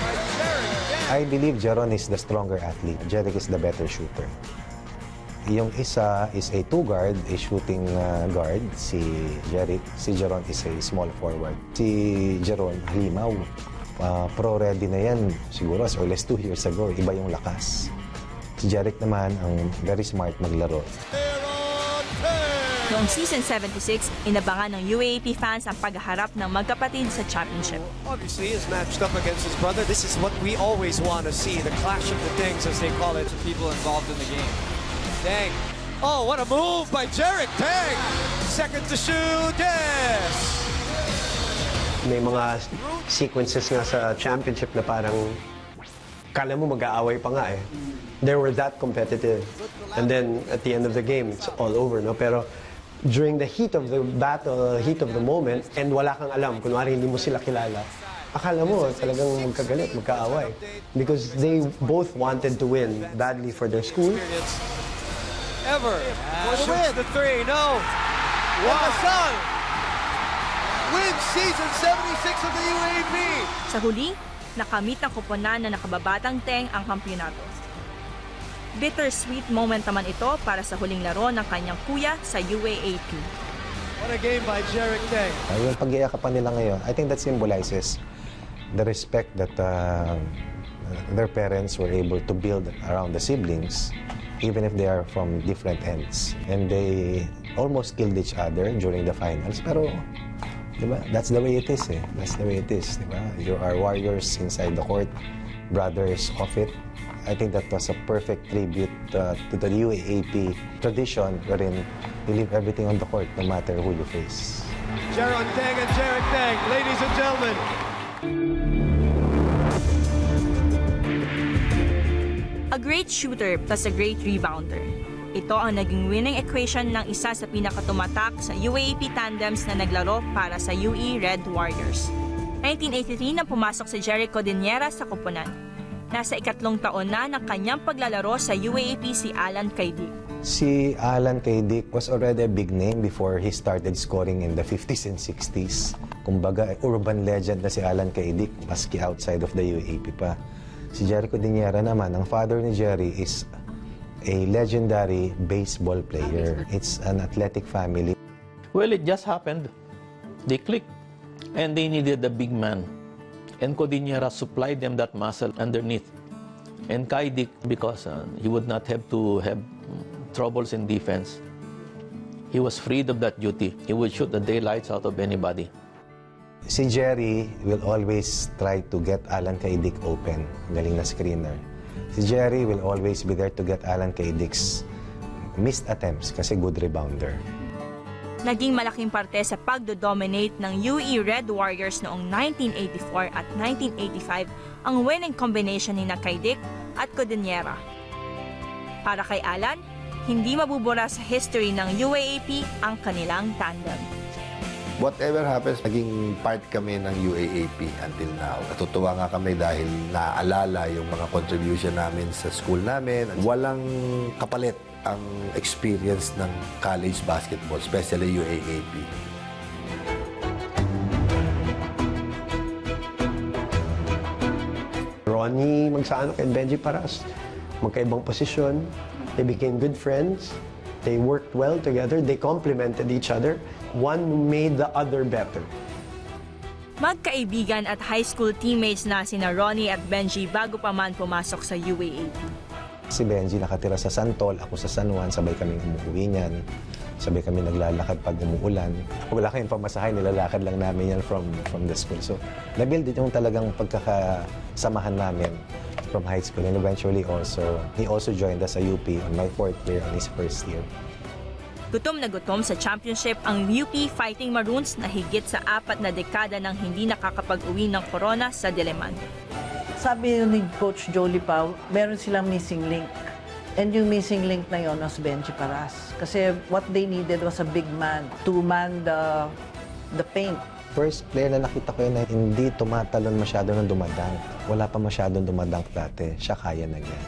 by Jaron Teng! I believe Jaron is the stronger athlete. Jeric is the better shooter. Yung isa is a two-guard, a shooting guard. Si Jaron is a small forward. Si Jaron, halimaw. Pro-ready na yan, siguro as early as 2 years ago. Iba yung lakas. Si Jeric naman, ang very smart maglaro. Noong season 76, inabangan ng UAAP fans ang pagharap ng magkapatid sa championship. Obviously, is matched up against his brother. This is what we always want to see, the clash of the things, as they call it, to people involved in the game. Tang. Oh, what a move by Jarek Tang. Second to shoot, yes. May mga sequences nga sa championship na parang kala mo mag-aaway pa nga eh. They were that competitive. And then at the end of the game, it's all over, no? Pero during the heat of the battle, heat of the moment, and wala kang alam, kunwari hindi mo sila kilala, akala mo talagang magkagalit, magkaaway. Because they both wanted to win badly for their school. Ever for the win. The three, no. Wow. Wins season 76 of the UAAP. Sa huli, nakamit ng koponan na nakababatang Teng ang kampyonato. Bittersweet moment naman ito para sa huling laro ng kanyang kuya sa UAAP. What a game by Jarek Tang. Yung pag-iakapan nila ngayon, I think that symbolizes the respect that their parents were able to build around the siblings, even if they are from different ends. And they almost killed each other during the finals, pero diba? That's the way it is eh. That's the way it is, diba? You are warriors inside the court, brothers off it. I think that was a perfect tribute to the UAAP tradition wherein you leave everything on the court no matter who you face. Jaron Tang and Jarek Tang, ladies and gentlemen. A great shooter plus a great rebounder. Ito ang naging winning equation ng isa sa pinakatumatak sa UAAP tandems na naglaro para sa UE Red Warriors. 1983 nang pumasok si Jericho Diniera sa koponan. Nasa ikatlong taon na ng kanyang paglalaro sa UAAP si Alan Kaydik. Si Alan Kaydik was already a big name before he started scoring in the 50s and 60s. Kumbaga, urban legend na si Alan Kaydik, maski outside of the UAAP pa. Si Jericho Diniera naman, ang father ni Jerry is a legendary baseball player. It's an athletic family. Well, it just happened. They clicked, and they needed a big man. And Codinera supplied them that muscle underneath. And Kaydik, because he would not have to have troubles in defense, he was freed of that duty. He would shoot the daylights out of anybody. Si Jerry will always try to get Alan Kaydik open. Galing na screener. Si Jerry will always be there to get Alan Kaydik's missed attempts kasi good rebounder. Naging malaking parte sa pagdo-dominate ng UE Red Warriors noong 1984 at 1985 ang winning combination ni Kaydik at Codinera. Para kay Alan, hindi mabubura sa history ng UAAP ang kanilang tandem. Whatever happens, naging part kami ng UAAP until now. Natutuwa nga kami dahil naaalala yung mga contribution namin sa school namin. Walang kapalit ang experience ng college basketball, especially UAAP. Ronnie Magsanok and Benji Paras, magkaibang posisyon. They became good friends. They worked well together. They complemented each other. One made the other better. Magkaibigan at high school teammates na sina Ronnie at Benji bago pa man pumasok sa UAAP. Si Benji nakatira sa Santol, ako sa San Juan, sabay kaming umuwi niyan. Sabay kami naglalakad pag umuulan. Wala kaming pamasahe, nilalakad lang namin yan from the school. So, nabuild yung talagang pagkakasamahan namin from high school. And eventually he also joined us sa UP on my 4th year, on his 1st year. Gutom na gutom sa championship ang UP Fighting Maroons na higit sa 4 na dekada nang hindi nakakapag-uwi ng corona sa Diliman. Sabi ni Coach Jolie Pau, meron silang missing link. And yung missing link na yun was Benji Paras. Kasi what they needed was a big man to man the paint. First player na nakita ko yun na hindi tumatalon masyado ng dumadunk. Wala pa masyadong dumadunk dati. Siya kaya na niya.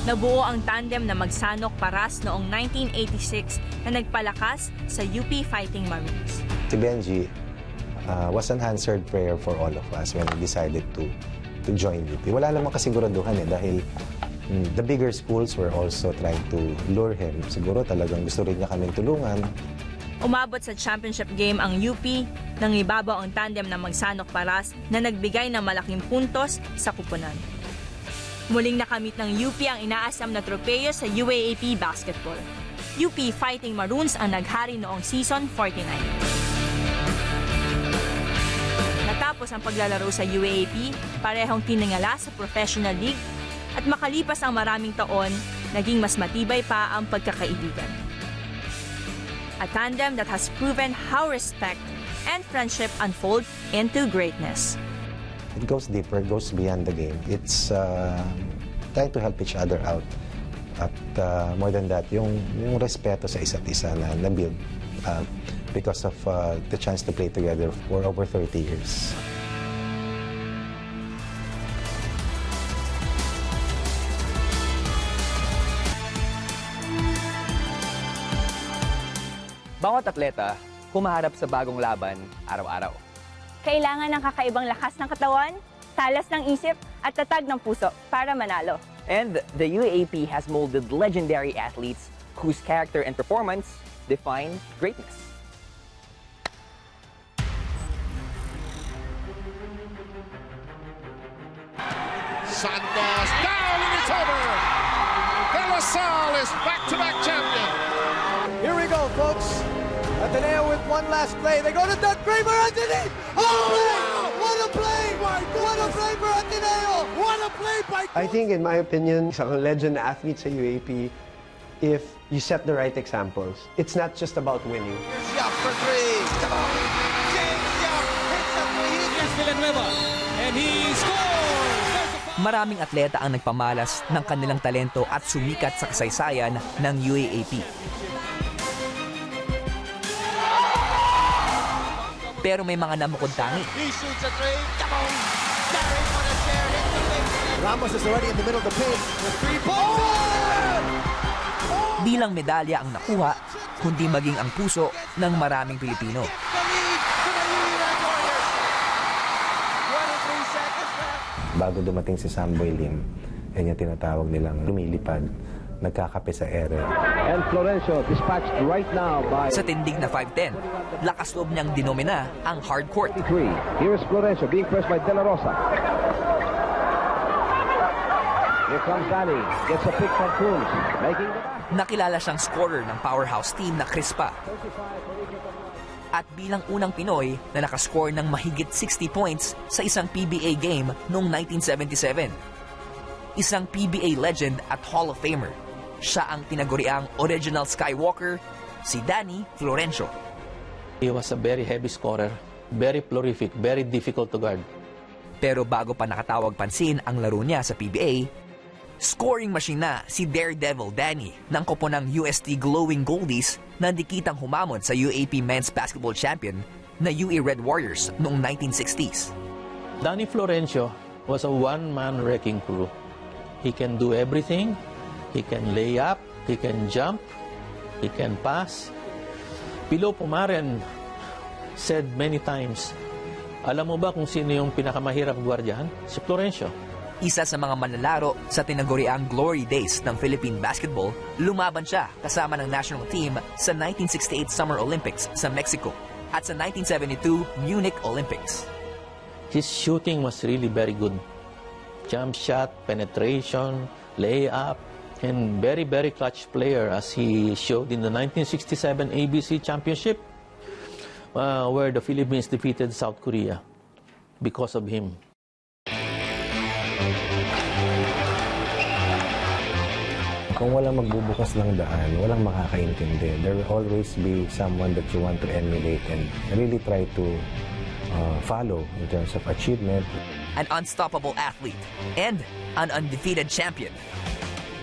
Nabuo ang tandem na Magsanok Paras noong 1986 na nagpalakas sa UP Fighting Maroons. Si Benji was an answered prayer for all of us when we decided to join UP. Wala namang kasiguraduhan dahil the bigger schools were also trying to lure him. Siguro talagang gusto rin niya kaming tulungan. Umabot sa championship game ang UP nang ibabaw ang tandem ng Magsanok Paras na nagbigay ng malaking puntos sa kupunan. Muling nakamit ng UP ang inaasam na tropeyo sa UAAP basketball. UP Fighting Maroons ang naghari noong season 49. Natapos ang paglalaro sa UAAP, parehong tiningala sa professional league at makalipas ang maraming taon, naging mas matibay pa ang pagkakaibigan. A tandem that has proven how respect and friendship unfold into greatness. It goes deeper, goes beyond the game. It's trying to help each other out. At more than that, yung respeto sa isa't isa na na-build because of the chance to play together for over 30 years. Bawat atleta, humaharap sa bagong laban araw-araw. Kailangan ng kakaibang lakas ng katawan, talas ng isip at tatag ng puso para manalo. And the UAAP has molded legendary athletes whose character and performance define greatness. Santos down and it's over. De La Salle is back-to-back champion. Here we go, folks. Ateneo with one last play. They go to Doug Kramer underneath. Oh, wow! What a play! What a play for Ateneo! What a play by... I think, in my opinion, isang legend athlete sa UAP, if you set the right examples, it's not just about winning. Yap for three. Come on. James Yap hits a three. Here's Villanueva, and he scores! Maraming atleta ang nagpamalas ng kanilang talento at sumikat sa kasaysayan ng UAAP. Pero may mga namukod tangi. He shoots a three. Come on. Gary for the share. Hits the big. Ramos is already in the middle of the paint. The three-point. Bilang medalya ang nakuha, kundi maging ang puso ng maraming Pilipino. Bago dumating si Samboy Lim, yan yung tinatawag nilang lumilipad, nagkakape sa ere. And Florencio dispatched right now by... Sa tindig na 5'10", lakas loob niyang dinomina ang hard court. Here is Florencio being pressed by De La Rosa. Here comes Danny, gets a pick from Cruz, making the... Nakilala siyang scorer ng powerhouse team na Crispa. At bilang unang Pinoy na nakascore ng mahigit 60 points sa isang PBA game noong 1977. Isang PBA legend at Hall of Famer. Siya ang tinaguriang original Skywalker, si Danny Florencio. He was a very heavy scorer, very prolific, very difficult to guard. Pero bago pa nakatawag pansin ang laro niya sa PBA, scoring machine na si Daredevil Danny ng koponang UST Glowing Goldies na dikitang humamon sa UAP Men's Basketball Champion na UE Red Warriors noong 1960s. Danny Florencio was a one-man wrecking crew. He can do everything. He can lay up, he can jump, he can pass. Pilo Pumaren said many times, alam mo ba kung sino yung pinakamahirap gwardiyahan? Si Florencio. Isa sa mga manlalaro sa tinaguriang glory days ng Philippine basketball, lumaban siya kasama ng national team sa 1968 Summer Olympics sa Mexico at sa 1972 Munich Olympics. His shooting was really very good. Jump shot, penetration, layup, and very, very clutch player as he showed in the 1967 ABC Championship where the Philippines defeated South Korea because of him. Kung walang magbubukas ng daan, walang makakaintindi. There will always be someone that you want to emulate and really try to follow in terms of achievement. An unstoppable athlete and an undefeated champion.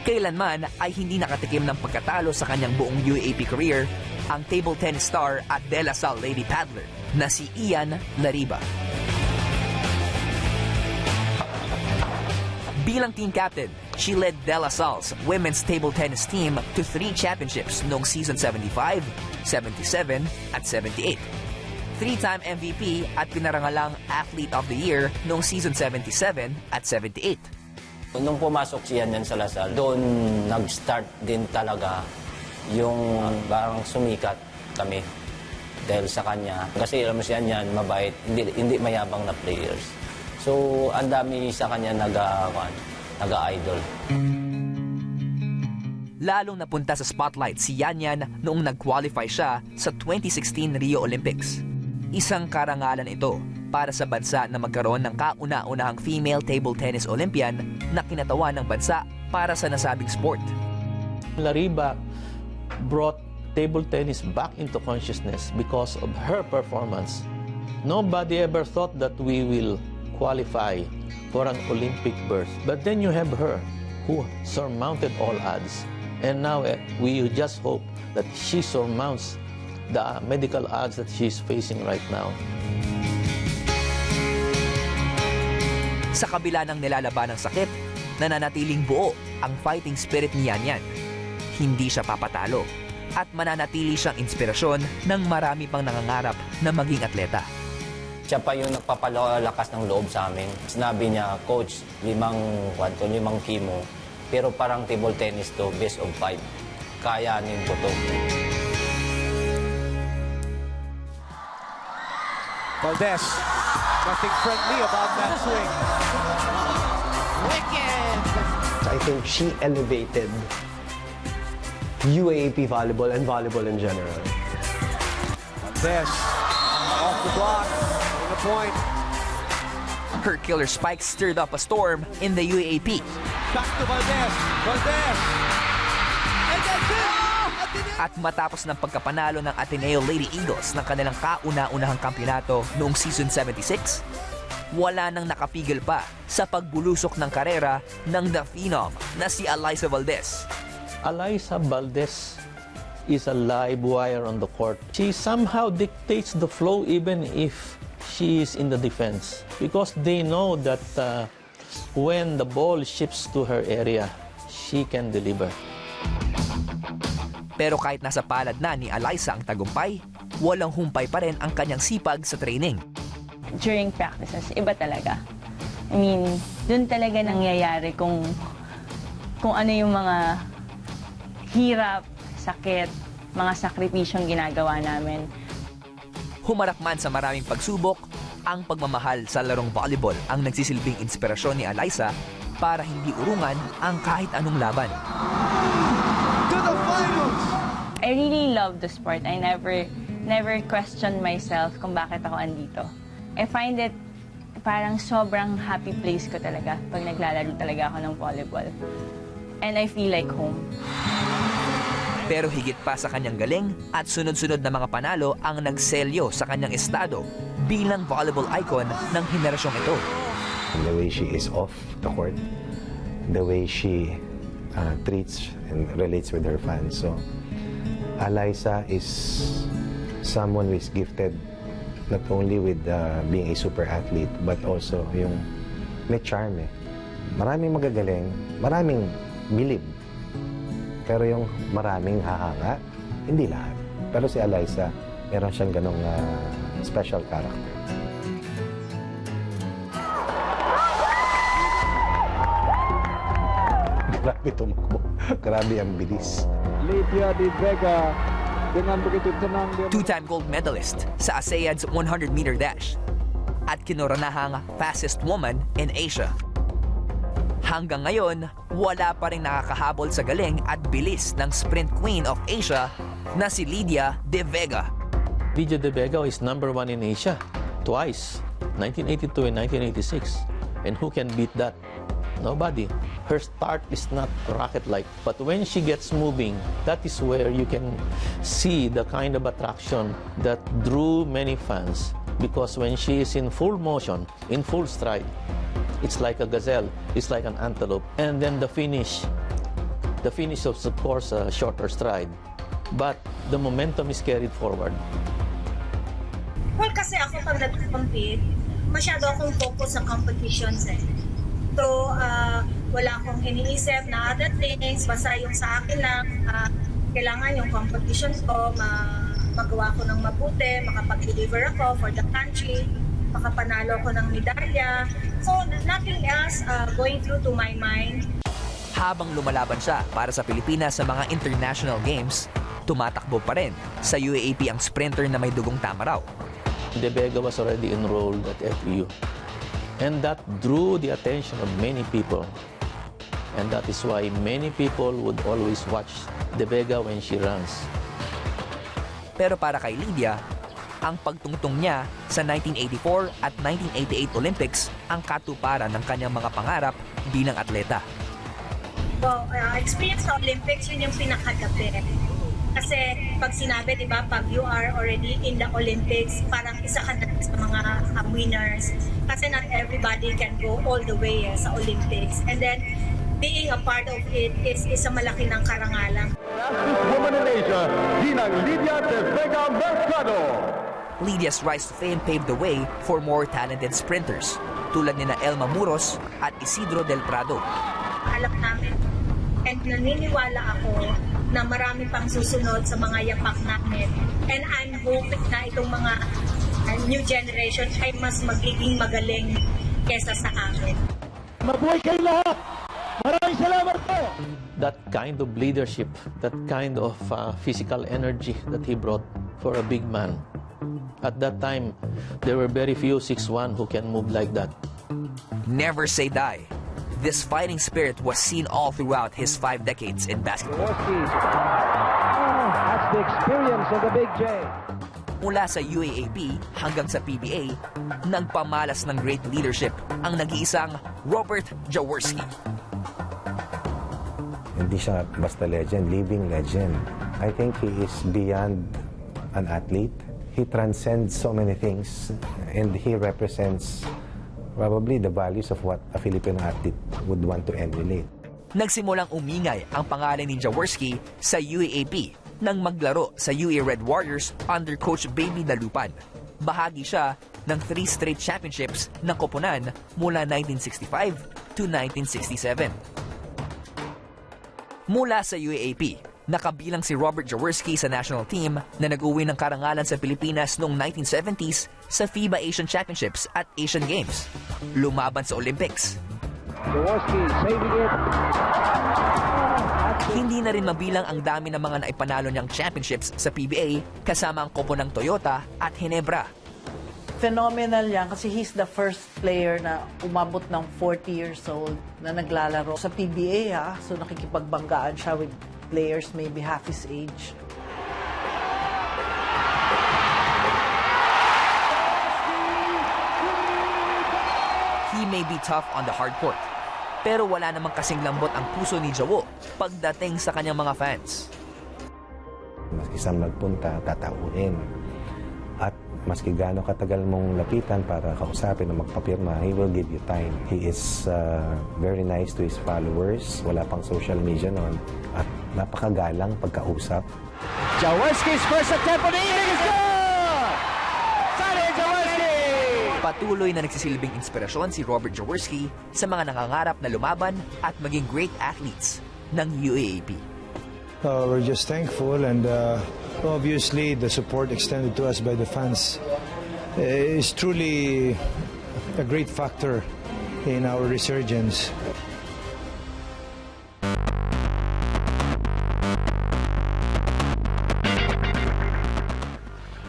Kailanman ay hindi nakatikim ng pagkatalo sa kanyang buong UAAP career ang table tennis star at De La Salle lady paddler na si Ian Lariba. Bilang team captain, she led De La Salle's women's table tennis team to 3 championships noong season 75, 77 at 78. 3-time MVP at pinarangalang Athlete of the Year noong season 77 at 78. Nung pumasok siya niyan sa La Salle, doon nag-start din talaga yung parang sumikat kami dahil sa kanya. Kasi alam mo siya niyan, mabait, hindi mayabang na players. So, ang dami sa kanya nag-idol. lalong napunta sa spotlight si Yan noong nag-qualify siya sa 2016 Rio Olympics. Isang karangalan ito para sa bansa na magkaroon ng kauna-unahang female table tennis Olympian na kinatawan ng bansa para sa nasabing sport. Lariba brought table tennis back into consciousness because of her performance. Nobody ever thought that we will qualify for an Olympic berth. But then you have her, who surmounted all odds. And now we just hope that she surmounts the medical odds that she's facing right now. Sa kabila ng nilalaban ng sakit, nananatiling buo ang fighting spirit ni Yan. Hindi siya papatalo at mananatili siyang inspirasyon ng marami pang nangangarap na maging atleta. Siya pa yung nagpapalakas ng loob sa amin. Sinabi niya, Coach, 5 chemo, pero parang table tennis to, best of 5. Kayanin ko to. Valdez, nothing friendly about that swing. Wicked! I think she elevated UAAP volleyball and volleyball in general. Valdez, off the block, in the point. Her killer spikes stirred up a storm in the UAAP. Back to Valdez, Valdez! And that's it! At matapos ng pagkapanalo ng Ateneo Lady Eagles ng kanilang kauna-unahang kampyonato noong season 76, wala nang nakapigil pa sa pagbulusok ng karera ng The Phenom na si Alyssa Valdez. Alyssa Valdez is a live wire on the court. She somehow dictates the flow even if she is in the defense, because they know that when the ball shifts to her area, she can deliver. Pero kahit nasa palad na ni Alyssa ang tagumpay, walang humpay pa rin ang kanyang sipag sa training. During practices, iba talaga. I mean, dun talaga nangyayari kung ano yung mga hirap, sakit, mga sakripisyong ginagawa namin. Humarap man sa maraming pagsubok, ang pagmamahal sa larong volleyball ang nagsisilbing inspirasyon ni Alyssa para hindi urungan ang kahit anong laban. I really love the sport. I never questioned myself kung bakit ako andito. I find it parang sobrang happy place ko talaga pag naglalaro talaga ako ng volleyball. And I feel like home. Pero higit pa sa kanyang galing at sunod-sunod na mga panalo ang nagselyo sa kanyang estado bilang volleyball icon ng henerasyong ito. The way she is off the court, the way she treats and relates with her fans. So, Alyssa is someone who is gifted not only with being a super athlete, but also yung may charm eh. Maraming magagaling, maraming bilib. Pero yung maraming hahanga, hindi lahat. Pero si Alyssa, meron siyang ganong special character. Grabe tumakbo. Grabe ang bilis. Lydia Di Vega dengan begitu tenang dia. Two-time gold medalist sa ASEAN's 100-meter dash at kinoronahang fastest woman in Asia. Hanggang ngayon, wala pa rin nakakahabol sa galing at bilis ng sprint queen of Asia na si Lydia De Vega. Lydia De Vega is #1 in Asia twice, 1982 and 1986. And who can beat that? Nobody. Her start is not rocket-like, but when she gets moving, that is where you can see the kind of attraction that drew many fans. Because when she is in full motion, in full stride, it's like a gazelle, it's like an antelope. And then the finish is of course a shorter stride, but the momentum is carried forward. Well, kasi ako pag nag-compete, masyado akong focus sa competitions eh. So, wala akong iniisip na other things, basta yung sa akin lang, kailangan yung competition ko, magawa ko ng mabuti, makapag-deliver ako for the country, makapanalo ko ng medalya. So, nothing else going through to my mind. Habang lumalaban siya para sa Pilipinas sa mga international games, tumatakbo pa rin sa UAAP ang sprinter na may dugong tamaraw. De Vega was already enrolled at FEU. And that drew the attention of many people. And that is why many people would always watch De Vega when she runs. Pero para kay Lydia, ang pagtungtong niya sa 1984 at 1988 Olympics ang katuparan ng kanyang mga pangarap bilang atleta. Well, experience sa Olympics, yun yung pinakagabi. Kasi pag sinabi, di ba, pag you are already in the Olympics, parang isa ka na sa mga winners. Kasi not everybody can go all the way sa Olympics. And then, being a part of it is isa malaki ng karangalan. Woman in Asia, Ginang Lydia De Vega Mercado. Lydia's rise to fame paved the way for more talented sprinters tulad nina Elma Muros at Isidro Del Prado. Alam namin and naniniwala ako na marami pang susunod sa mga yapak namin. And I'm hoping na itong mga new generation ay mas magiging magaling kesa sa amin. Mabuhay kayo lahat! Maraming salamat po! That kind of leadership, that kind of physical energy that he brought for a big man. At that time, there were very few 6'1" who can move like that. Never say die. This fighting spirit was seen all throughout his 5 decades in basketball. That's the experience of the Big J. Mula sa UAAP hanggang sa PBA, nagpamalas ng great leadership ang nag-iisang Robert Jaworski. Hindi siya basta legend, living legend. I think he is beyond an athlete. He transcends so many things and he represents probably the values of what a Filipino athlete would want to emulate. Nagsimulang umingay ang pangalan ni Jaworski sa UAAP nang maglaro sa UE Red Warriors under Coach Baby Dalupan. Bahagi siya ng 3 straight championships ng koponan mula 1965 to 1967. Mula sa UAAP, nakabilang si Robert Jaworski sa national team na nag-uwi ng karangalan sa Pilipinas noong 1970s sa FIBA Asian Championships at Asian Games. Lumaban sa Olympics. Jaworski saving it. Hindi na rin mabilang ang dami ng mga naipanalo niyang championships sa PBA kasama ang kopo ng Toyota at Ginebra. Phenomenal yan kasi he's the first player na umabot ng 40 years old na naglalaro sa PBA so nakikipagbanggaan siya with players maybe half his age. He may be tough on the hard court, pero wala namang kasing lambot ang puso ni Jawo pagdating sa kanyang mga fans. Maski saan magpunta, tatauhin. At maski gaano katagal mong lapitan para kausapin o magpapirma, he will give you time. He is very nice to his followers. Wala pang social media noon. At napakagalang pagkausap. Jaworski's first attempt on the evening is good! Sonny Jaworski! Patuloy na nagsisilbing inspirasyon si Robert Jaworski sa mga nangangarap na lumaban at maging great athletes ng UAAP. We're just thankful and obviously the support extended to us by the fans is truly a great factor in our resurgence.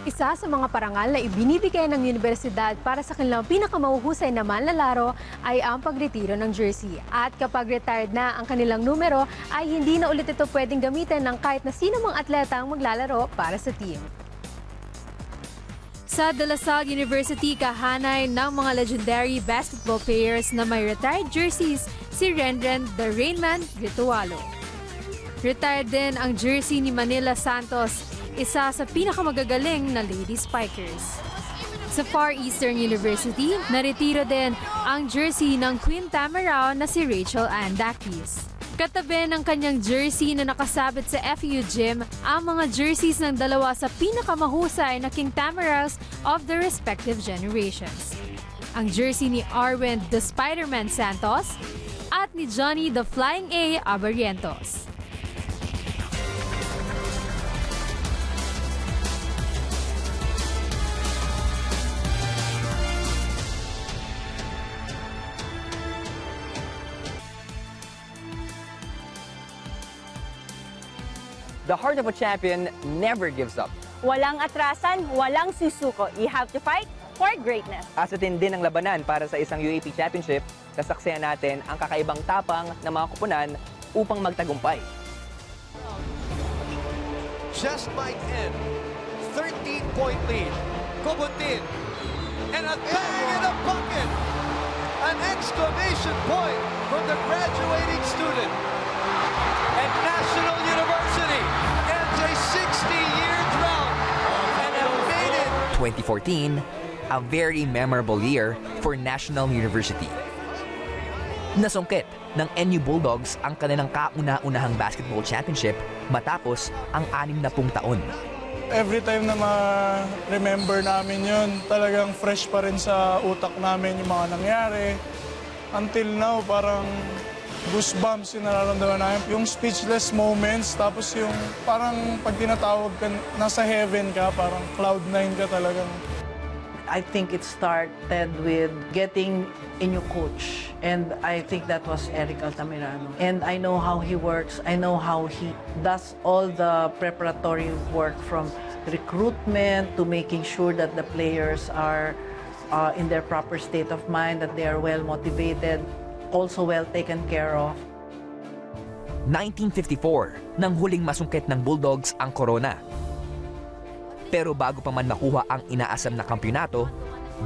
Isa sa mga parangal na ibinibigay ng universidad para sa kanilang pinakamahuhusay na manlalaro ay ang pagretiro ng jersey. At kapag retired na ang kanilang numero, ay hindi na ulit ito pwedeng gamitin ng kahit na sino mang atleta ang maglalaro para sa team. Sa De La Salle University, kahanay ng mga legendary basketball players na may retired jerseys, si Renren the Rainman Ritualo. Retired din ang jersey ni Manila Santos, isa sa pinakamagagaling na lady spikers. Sa Far Eastern University, naretiro din ang jersey ng Queen Tamarao na si Rachel Ann Dakis. Katabi ng kanyang jersey na nakasabit sa FEU Gym ang mga jerseys ng dalawa sa pinakamahusay na King Tamaraos of the respective generations. Ang jersey ni Arwen the Spider-Man Santos at ni Johnny the Flying A Abarientos. The heart of a champion never gives up. Walang atrasan, walang susuko. You have to fight for greatness. Asatin din ang labanan para sa isang UAAP Championship, sasaksihan natin ang kakaibang tapang ng mga kupunan upang magtagumpay. Just might end. 13-point lead. Kubutin. And a bang in the bucket. An exclamation point from the graduating student. And National University ends a 60-year drought and have made it. 2014, a very memorable year for National University. Nasungkit ng NU Bulldogs ang kanilang kauna-unahang basketball championship matapos ang 60 taon. Every time na ma-remember namin yun, talagang fresh pa rin sa utak namin yung mga nangyari. Until now, parang goosebumps yung nararamdaman namin. Yung speechless moments, tapos yung parang pag tinatawag ka, nasa heaven ka, parang cloud9 ka talagang. I think it started with getting a new coach. And I think that was Eric Altamirano. And I know how he works. I know how he does all the preparatory work from recruitment to making sure that the players are in their proper state of mind, that they are well motivated, also well taken care of. 1954, nang huling masungkit ng Bulldogs ang Corona. Pero bago pa man makuha ang inaasam na kampyonato,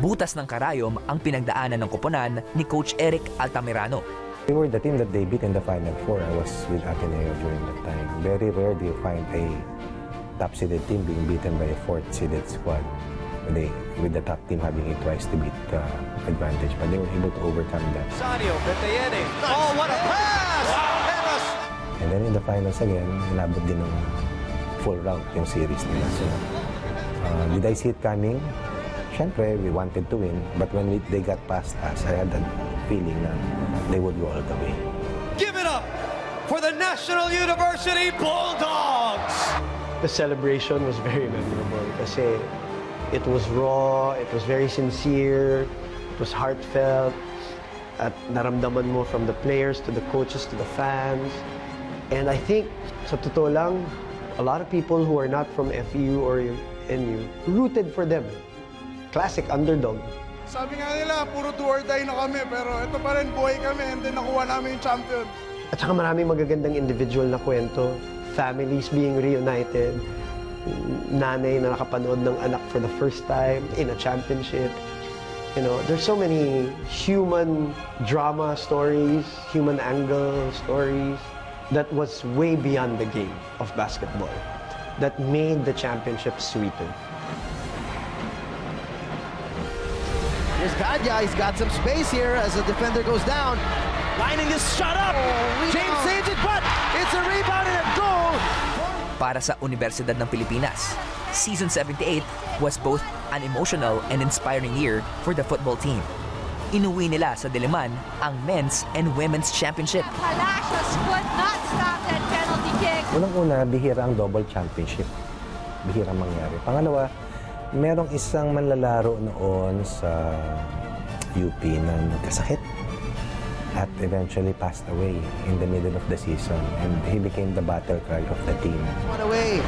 butas ng karayom ang pinagdaanan ng koponan ni Coach Eric Altamirano. We were the team that they beat in the Final Four. I was with Ateneo during that time. Very rare do you find a top-seeded team being beaten by a fourth-seeded squad. With the top team having a twice to beat advantage, but they were able to overcome that. Sanio, Betayene. Oh, what a pass! And then in the finals again, inabot din ng full round yung series nila. So, did I see it coming? Siyempre, we wanted to win, but when they got past us, I had that feeling na they would go all the way. Give it up for the National University Bulldogs! The celebration was very memorable kasi it was raw, it was very sincere, it was heartfelt, at naramdaman mo from the players to the coaches to the fans. And I think, sa totoo lang, a lot of people who are not from FEU or NU rooted for them. Classic underdog. Sabi nga nila, puro do or die na kami, pero ito pa rin, buhay kami, and then nakuha namin yung champion. At saka maraming magagandang individual na kwento, families being reunited, nanay na nakapanood ng anak for the first time in a championship. You know, there's so many human drama stories, human angle stories that was way beyond the game of basketball that made the championship sweeter. Here's Gadya, he's got some space here as the defender goes down. Lining this shot up. James saves it, but it's a rebound and a goal. Para sa Universidad ng Pilipinas, Season 78 was both an emotional and inspiring year for the football team. Inuwi nila sa Diliman ang men's and women's championship. Palacios could not stop that penalty kick. Unang-una, bihira ang double championship. Bihira mangyari. Pangalawa, merong isang manlalaro noon sa UP na nagkasakit at eventually passed away in the middle of the season, and he became the battle cry of the team. One away.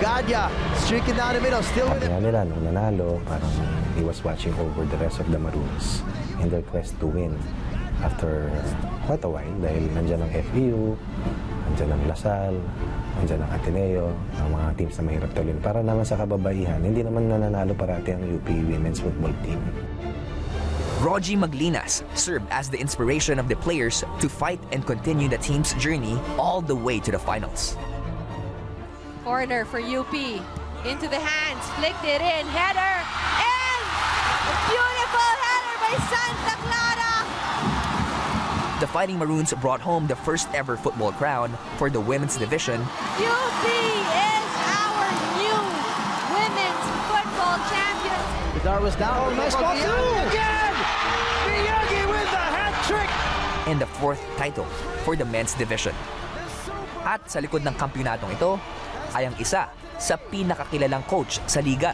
Gadya streaking down the middle, still with it. Kaya nila, nung nanalo, parang he was watching over the rest of the Maroons in their quest to win after quite a while, dahil nandyan ang FEU, nandyan ang Lasal, nandyan ang Ateneo, ang mga teams na mahirap tuloy. Para naman sa kababaihan, hindi naman nananalo parati ang UP women's football team. Rogie Maglinas served as the inspiration of the players to fight and continue the team's journey all the way to the finals. Corner for UP. Into the hands, flicked it in, header, and a beautiful header by Santa Clara. The Fighting Maroons brought home the first ever football crown for the women's division. UP is our new women's football champions. Dar was down. Oh, nice ball through again! Miyagi with the hat trick! And the fourth title for the men's division. At sa likod ng kampyonatong ito ay ang isa sa pinakakilalang coach sa liga.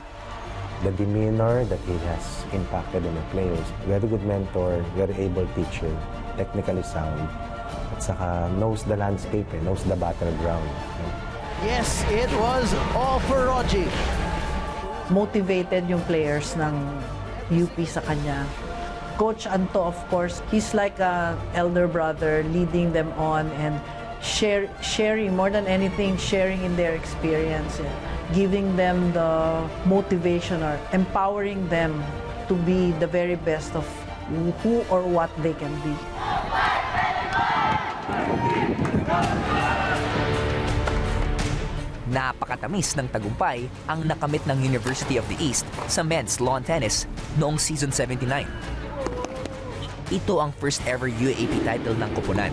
The demeanor that he has impacted on the players. Very good mentor, very able teacher, technically sound, at saka knows the landscape, knows the battleground. Yes, it was all for Rogie. Motivated yung players ng UP sa kanya. Coach Anto, of course, he's like an elder brother, leading them on and sharing, more than anything, sharing in their experience, giving them the motivation or empowering them to be the very best of who or what they can be. Napakatamis ng tagumpay ang nakamit ng University of the East sa men's lawn tennis noong season 79. Ito ang first ever UAAP title ng koponan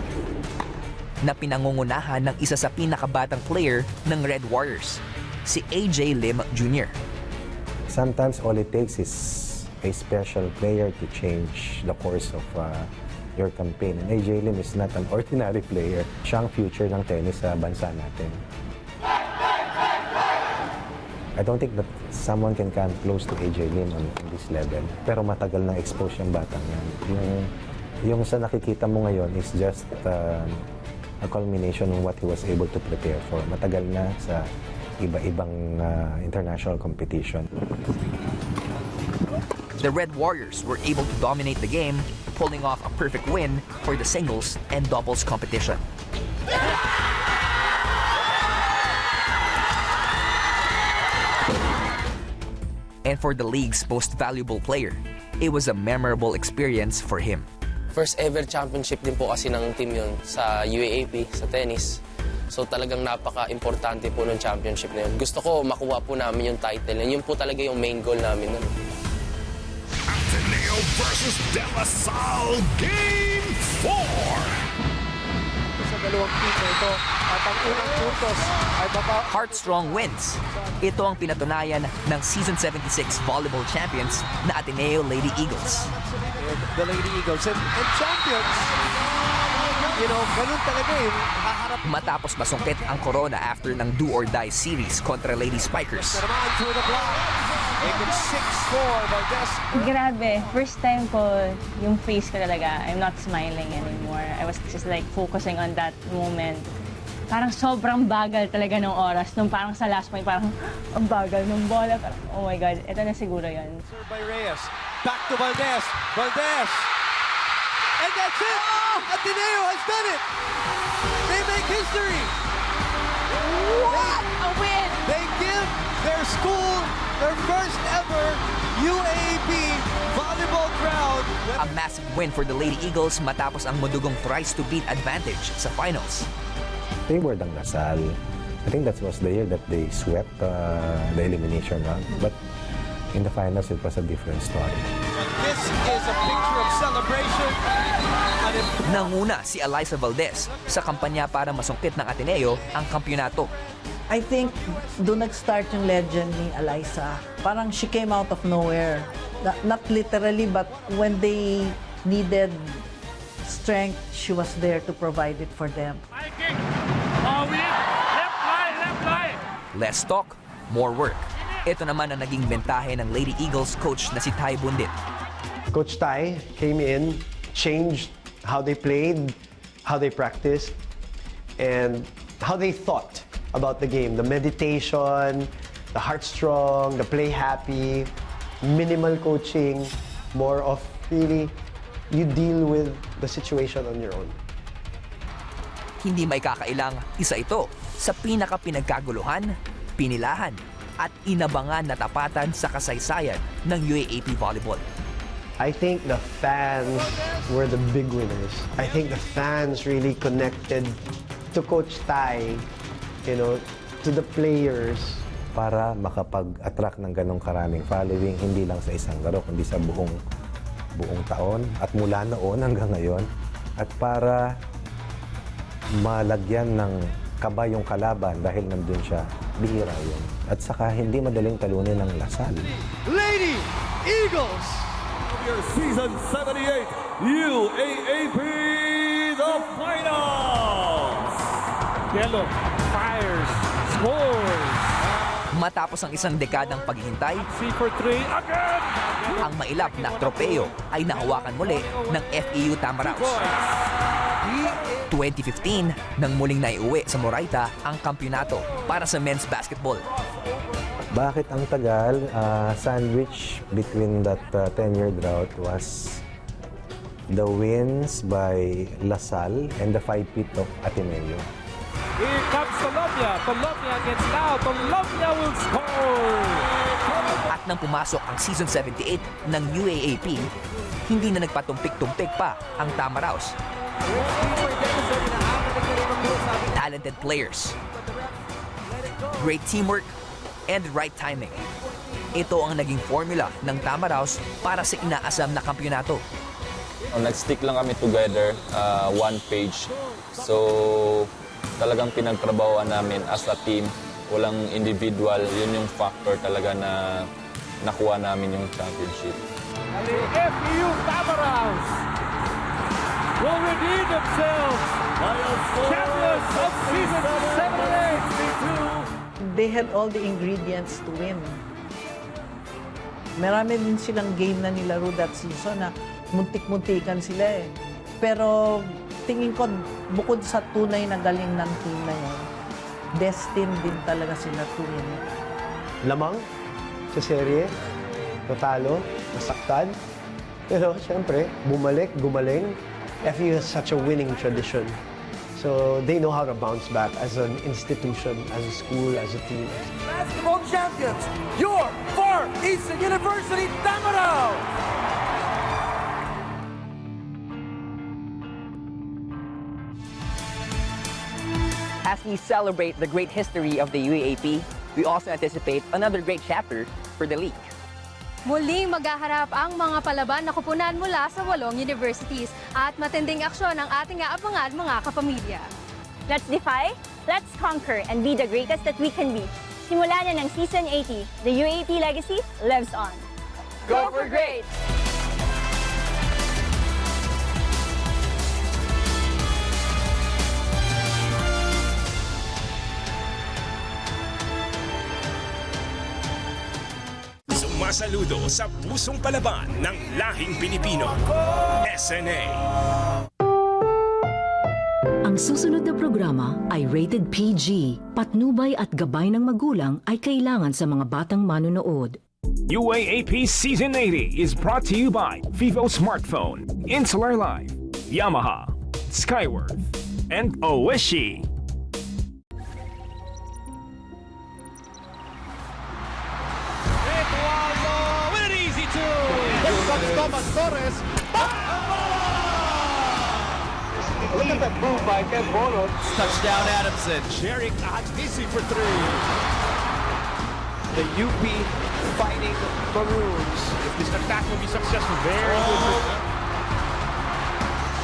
na pinangungunahan ng isa sa pinakabatang player ng Red Warriors, si AJ Lim Jr. Sometimes all it takes is a special player to change the course of your campaign. And AJ Lim is not an ordinary player. Siya ang future ng tennis sa bansa natin. I don't think that someone can come close to AJ Lim on this level. Pero matagal nang expose yung batang yan. Yung sa nakikita mo ngayon is just a culmination of what he was able to prepare for. Matagal na sa iba-ibang international competition. The Red Warriors were able to dominate the game, pulling off a perfect win for the singles and doubles competition. And for the league's most valuable player, it was a memorable experience for him. First ever championship din po kasi ng team yun sa UAAP, sa tennis. So talagang napaka-importante po ng championship na yun. Gusto ko makuha po namin yung title. Yun po talaga yung main goal namin nun. Ateneo versus De La Salle, Game 4! Sa dalawang team na ito at ang unang puntos ay Heartstrong wins. Ito ang pinatunayan ng Season 76 volleyball champions na Ateneo Lady Eagles. The Lady Eagles and champions. You know, ganun talaga eh. Matapos masungkit ang corona after ng do-or-die series kontra Lady Spikers. Grabe, first time ko yung face ko talaga. I'm not smiling anymore. I was just like focusing on that moment. Parang sobrang bagal talaga ng oras. Nung parang sa last point, parang ang bagal ng bola. Parang, oh my God, ito na siguro yun. Serve by Reyes. Back to Valdez. Valdez. And that's it! Ateneo has done it! They make history! What a win! They give their school their first ever UAAP volleyball crown. A massive win for the Lady Eagles matapos ang madugong thrice-to-beat advantage sa finals. They were ng Lasal. I think that was the year that they swept the elimination round. But in the finals, it was a different story. This is a picture of celebration. Nanguna si Eliza Valdez sa kampanya para masungkit ng Ateneo ang kampyonato. I think doon nag-start yung legend ni Eliza. Parang she came out of nowhere. Not literally, but when they needed strength, she was there to provide it for them. Less talk, more work. Ito naman ang naging bentahe ng Lady Eagles coach na si Ty Bundit. Coach Ty came in, changed how they played, how they practiced, and how they thought about the game. The meditation, the heartstrong, the play happy, minimal coaching, more of really you deal with the situation on your own. Hindi may kakailang isa ito sa pinaka-pinagkaguluhan, pinilahan, at inabangan na tapatan sa kasaysayan ng UAAP volleyball. I think the fans were the big winners. I think the fans really connected to Coach Ty, you know, to the players. Para makapag-attract ng ganong karaming following, hindi lang sa isang laro, kundi sa buong taon at mula noon hanggang ngayon. At para malagyan ng kaba yung kalaban dahil nandun siya, bihira yun. At saka hindi madaling talunin ng Lasal. Lady Eagles! Your season 78 UAAP the finals! Yellow fires, scores! Matapos ang isang dekadang paghihintay, for 3 again! Ang mailap na tropeo ay nahawakan muli ng FEU Tamaraos. 2015 nang muling naiuwi sa Moraita ang kampyonato para sa men's basketball. Bakit ang tagal? Sandwich between that 10-year drought was the wins by Lasal and the 5-peat of Ateneo. Here comes Colombia. Colombia against Lao. Colombia will score! At nang pumasok ang season 78 ng UAAP, hindi na nagpatumpik-tumpik pa ang Tamaraos. Talented players, great teamwork, and right timing. Ito ang naging formula ng Tamaraos para sa inaasam na kampyonato. Nag-stick lang kami together, one page. So, talagang pinagtrabahoan namin as a team. Walang individual. Yun yung factor talaga na nakuha namin yung championship. FEU Tamaraos will redeem themselves champions of season 78. They had all the ingredients to win. Marami din silang game na nilaro that season na muntik-muntikan sila eh. Pero tingin ko, bukod sa tunay na galing ng team na yun, destined din talaga sila to win. Lamang sa serye, natalo, nasaktan. Pero siyempre, bumalik, gumaling. FEU has such a winning tradition. So they know how to bounce back as an institution, as a school, as a team. Basketball champions, your Far Eastern University Tamaraos! As we celebrate the great history of the UAAP, we also anticipate another great chapter for the league. Muling maghaharap ang mga palaban na kupunan mula sa 8 universities at matinding aksyon ang ating aabangan mga kapamilya. Let's defy, let's conquer, and be the greatest that we can be. Simula na ng Season 80, the UAAP legacy lives on. Go for great! Sumasaludo sa pusong palaban ng lahing Pilipino. SNA. Ang susunod na programa ay rated PG. Patnubay at gabay ng magulang ay kailangan sa mga batang manonood. UAAP Season 80 is brought to you by Vivo Smartphone, Insular Life, Yamaha, Skyworth, and Oishi. Thomas Torres. Look at that move by Ken Bono. Touchdown Adamson. Sharing Ahadisi for 3. The UP fighting Maroons. If this attack will be successful, very good.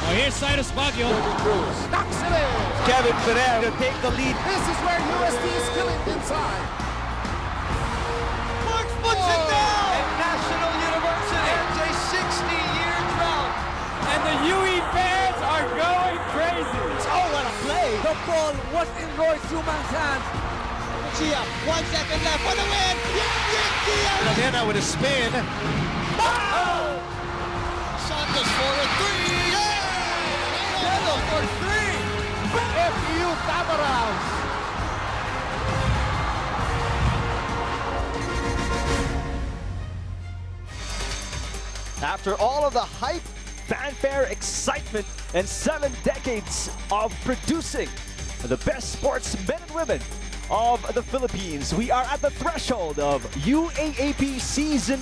Oh, here's Cyrus Baguio. Knocks it in. Kevin Ferrer to take the lead. This is where USD is killing inside. Marks puts it down. And National University ends a 60-year drought. And the UE fans are going crazy. Oh, what a play. The ball was in Roy Suman's hands. Chia, 1 second left for the win. Lagena with a spin. Oh! Santos for a 3. Yeah! Yellow for 3. FEU Tamaraos. After all of the hype, fanfare, excitement, and 7 decades of producing the best sportsmen and women of the Philippines, we are at the threshold of UAAP Season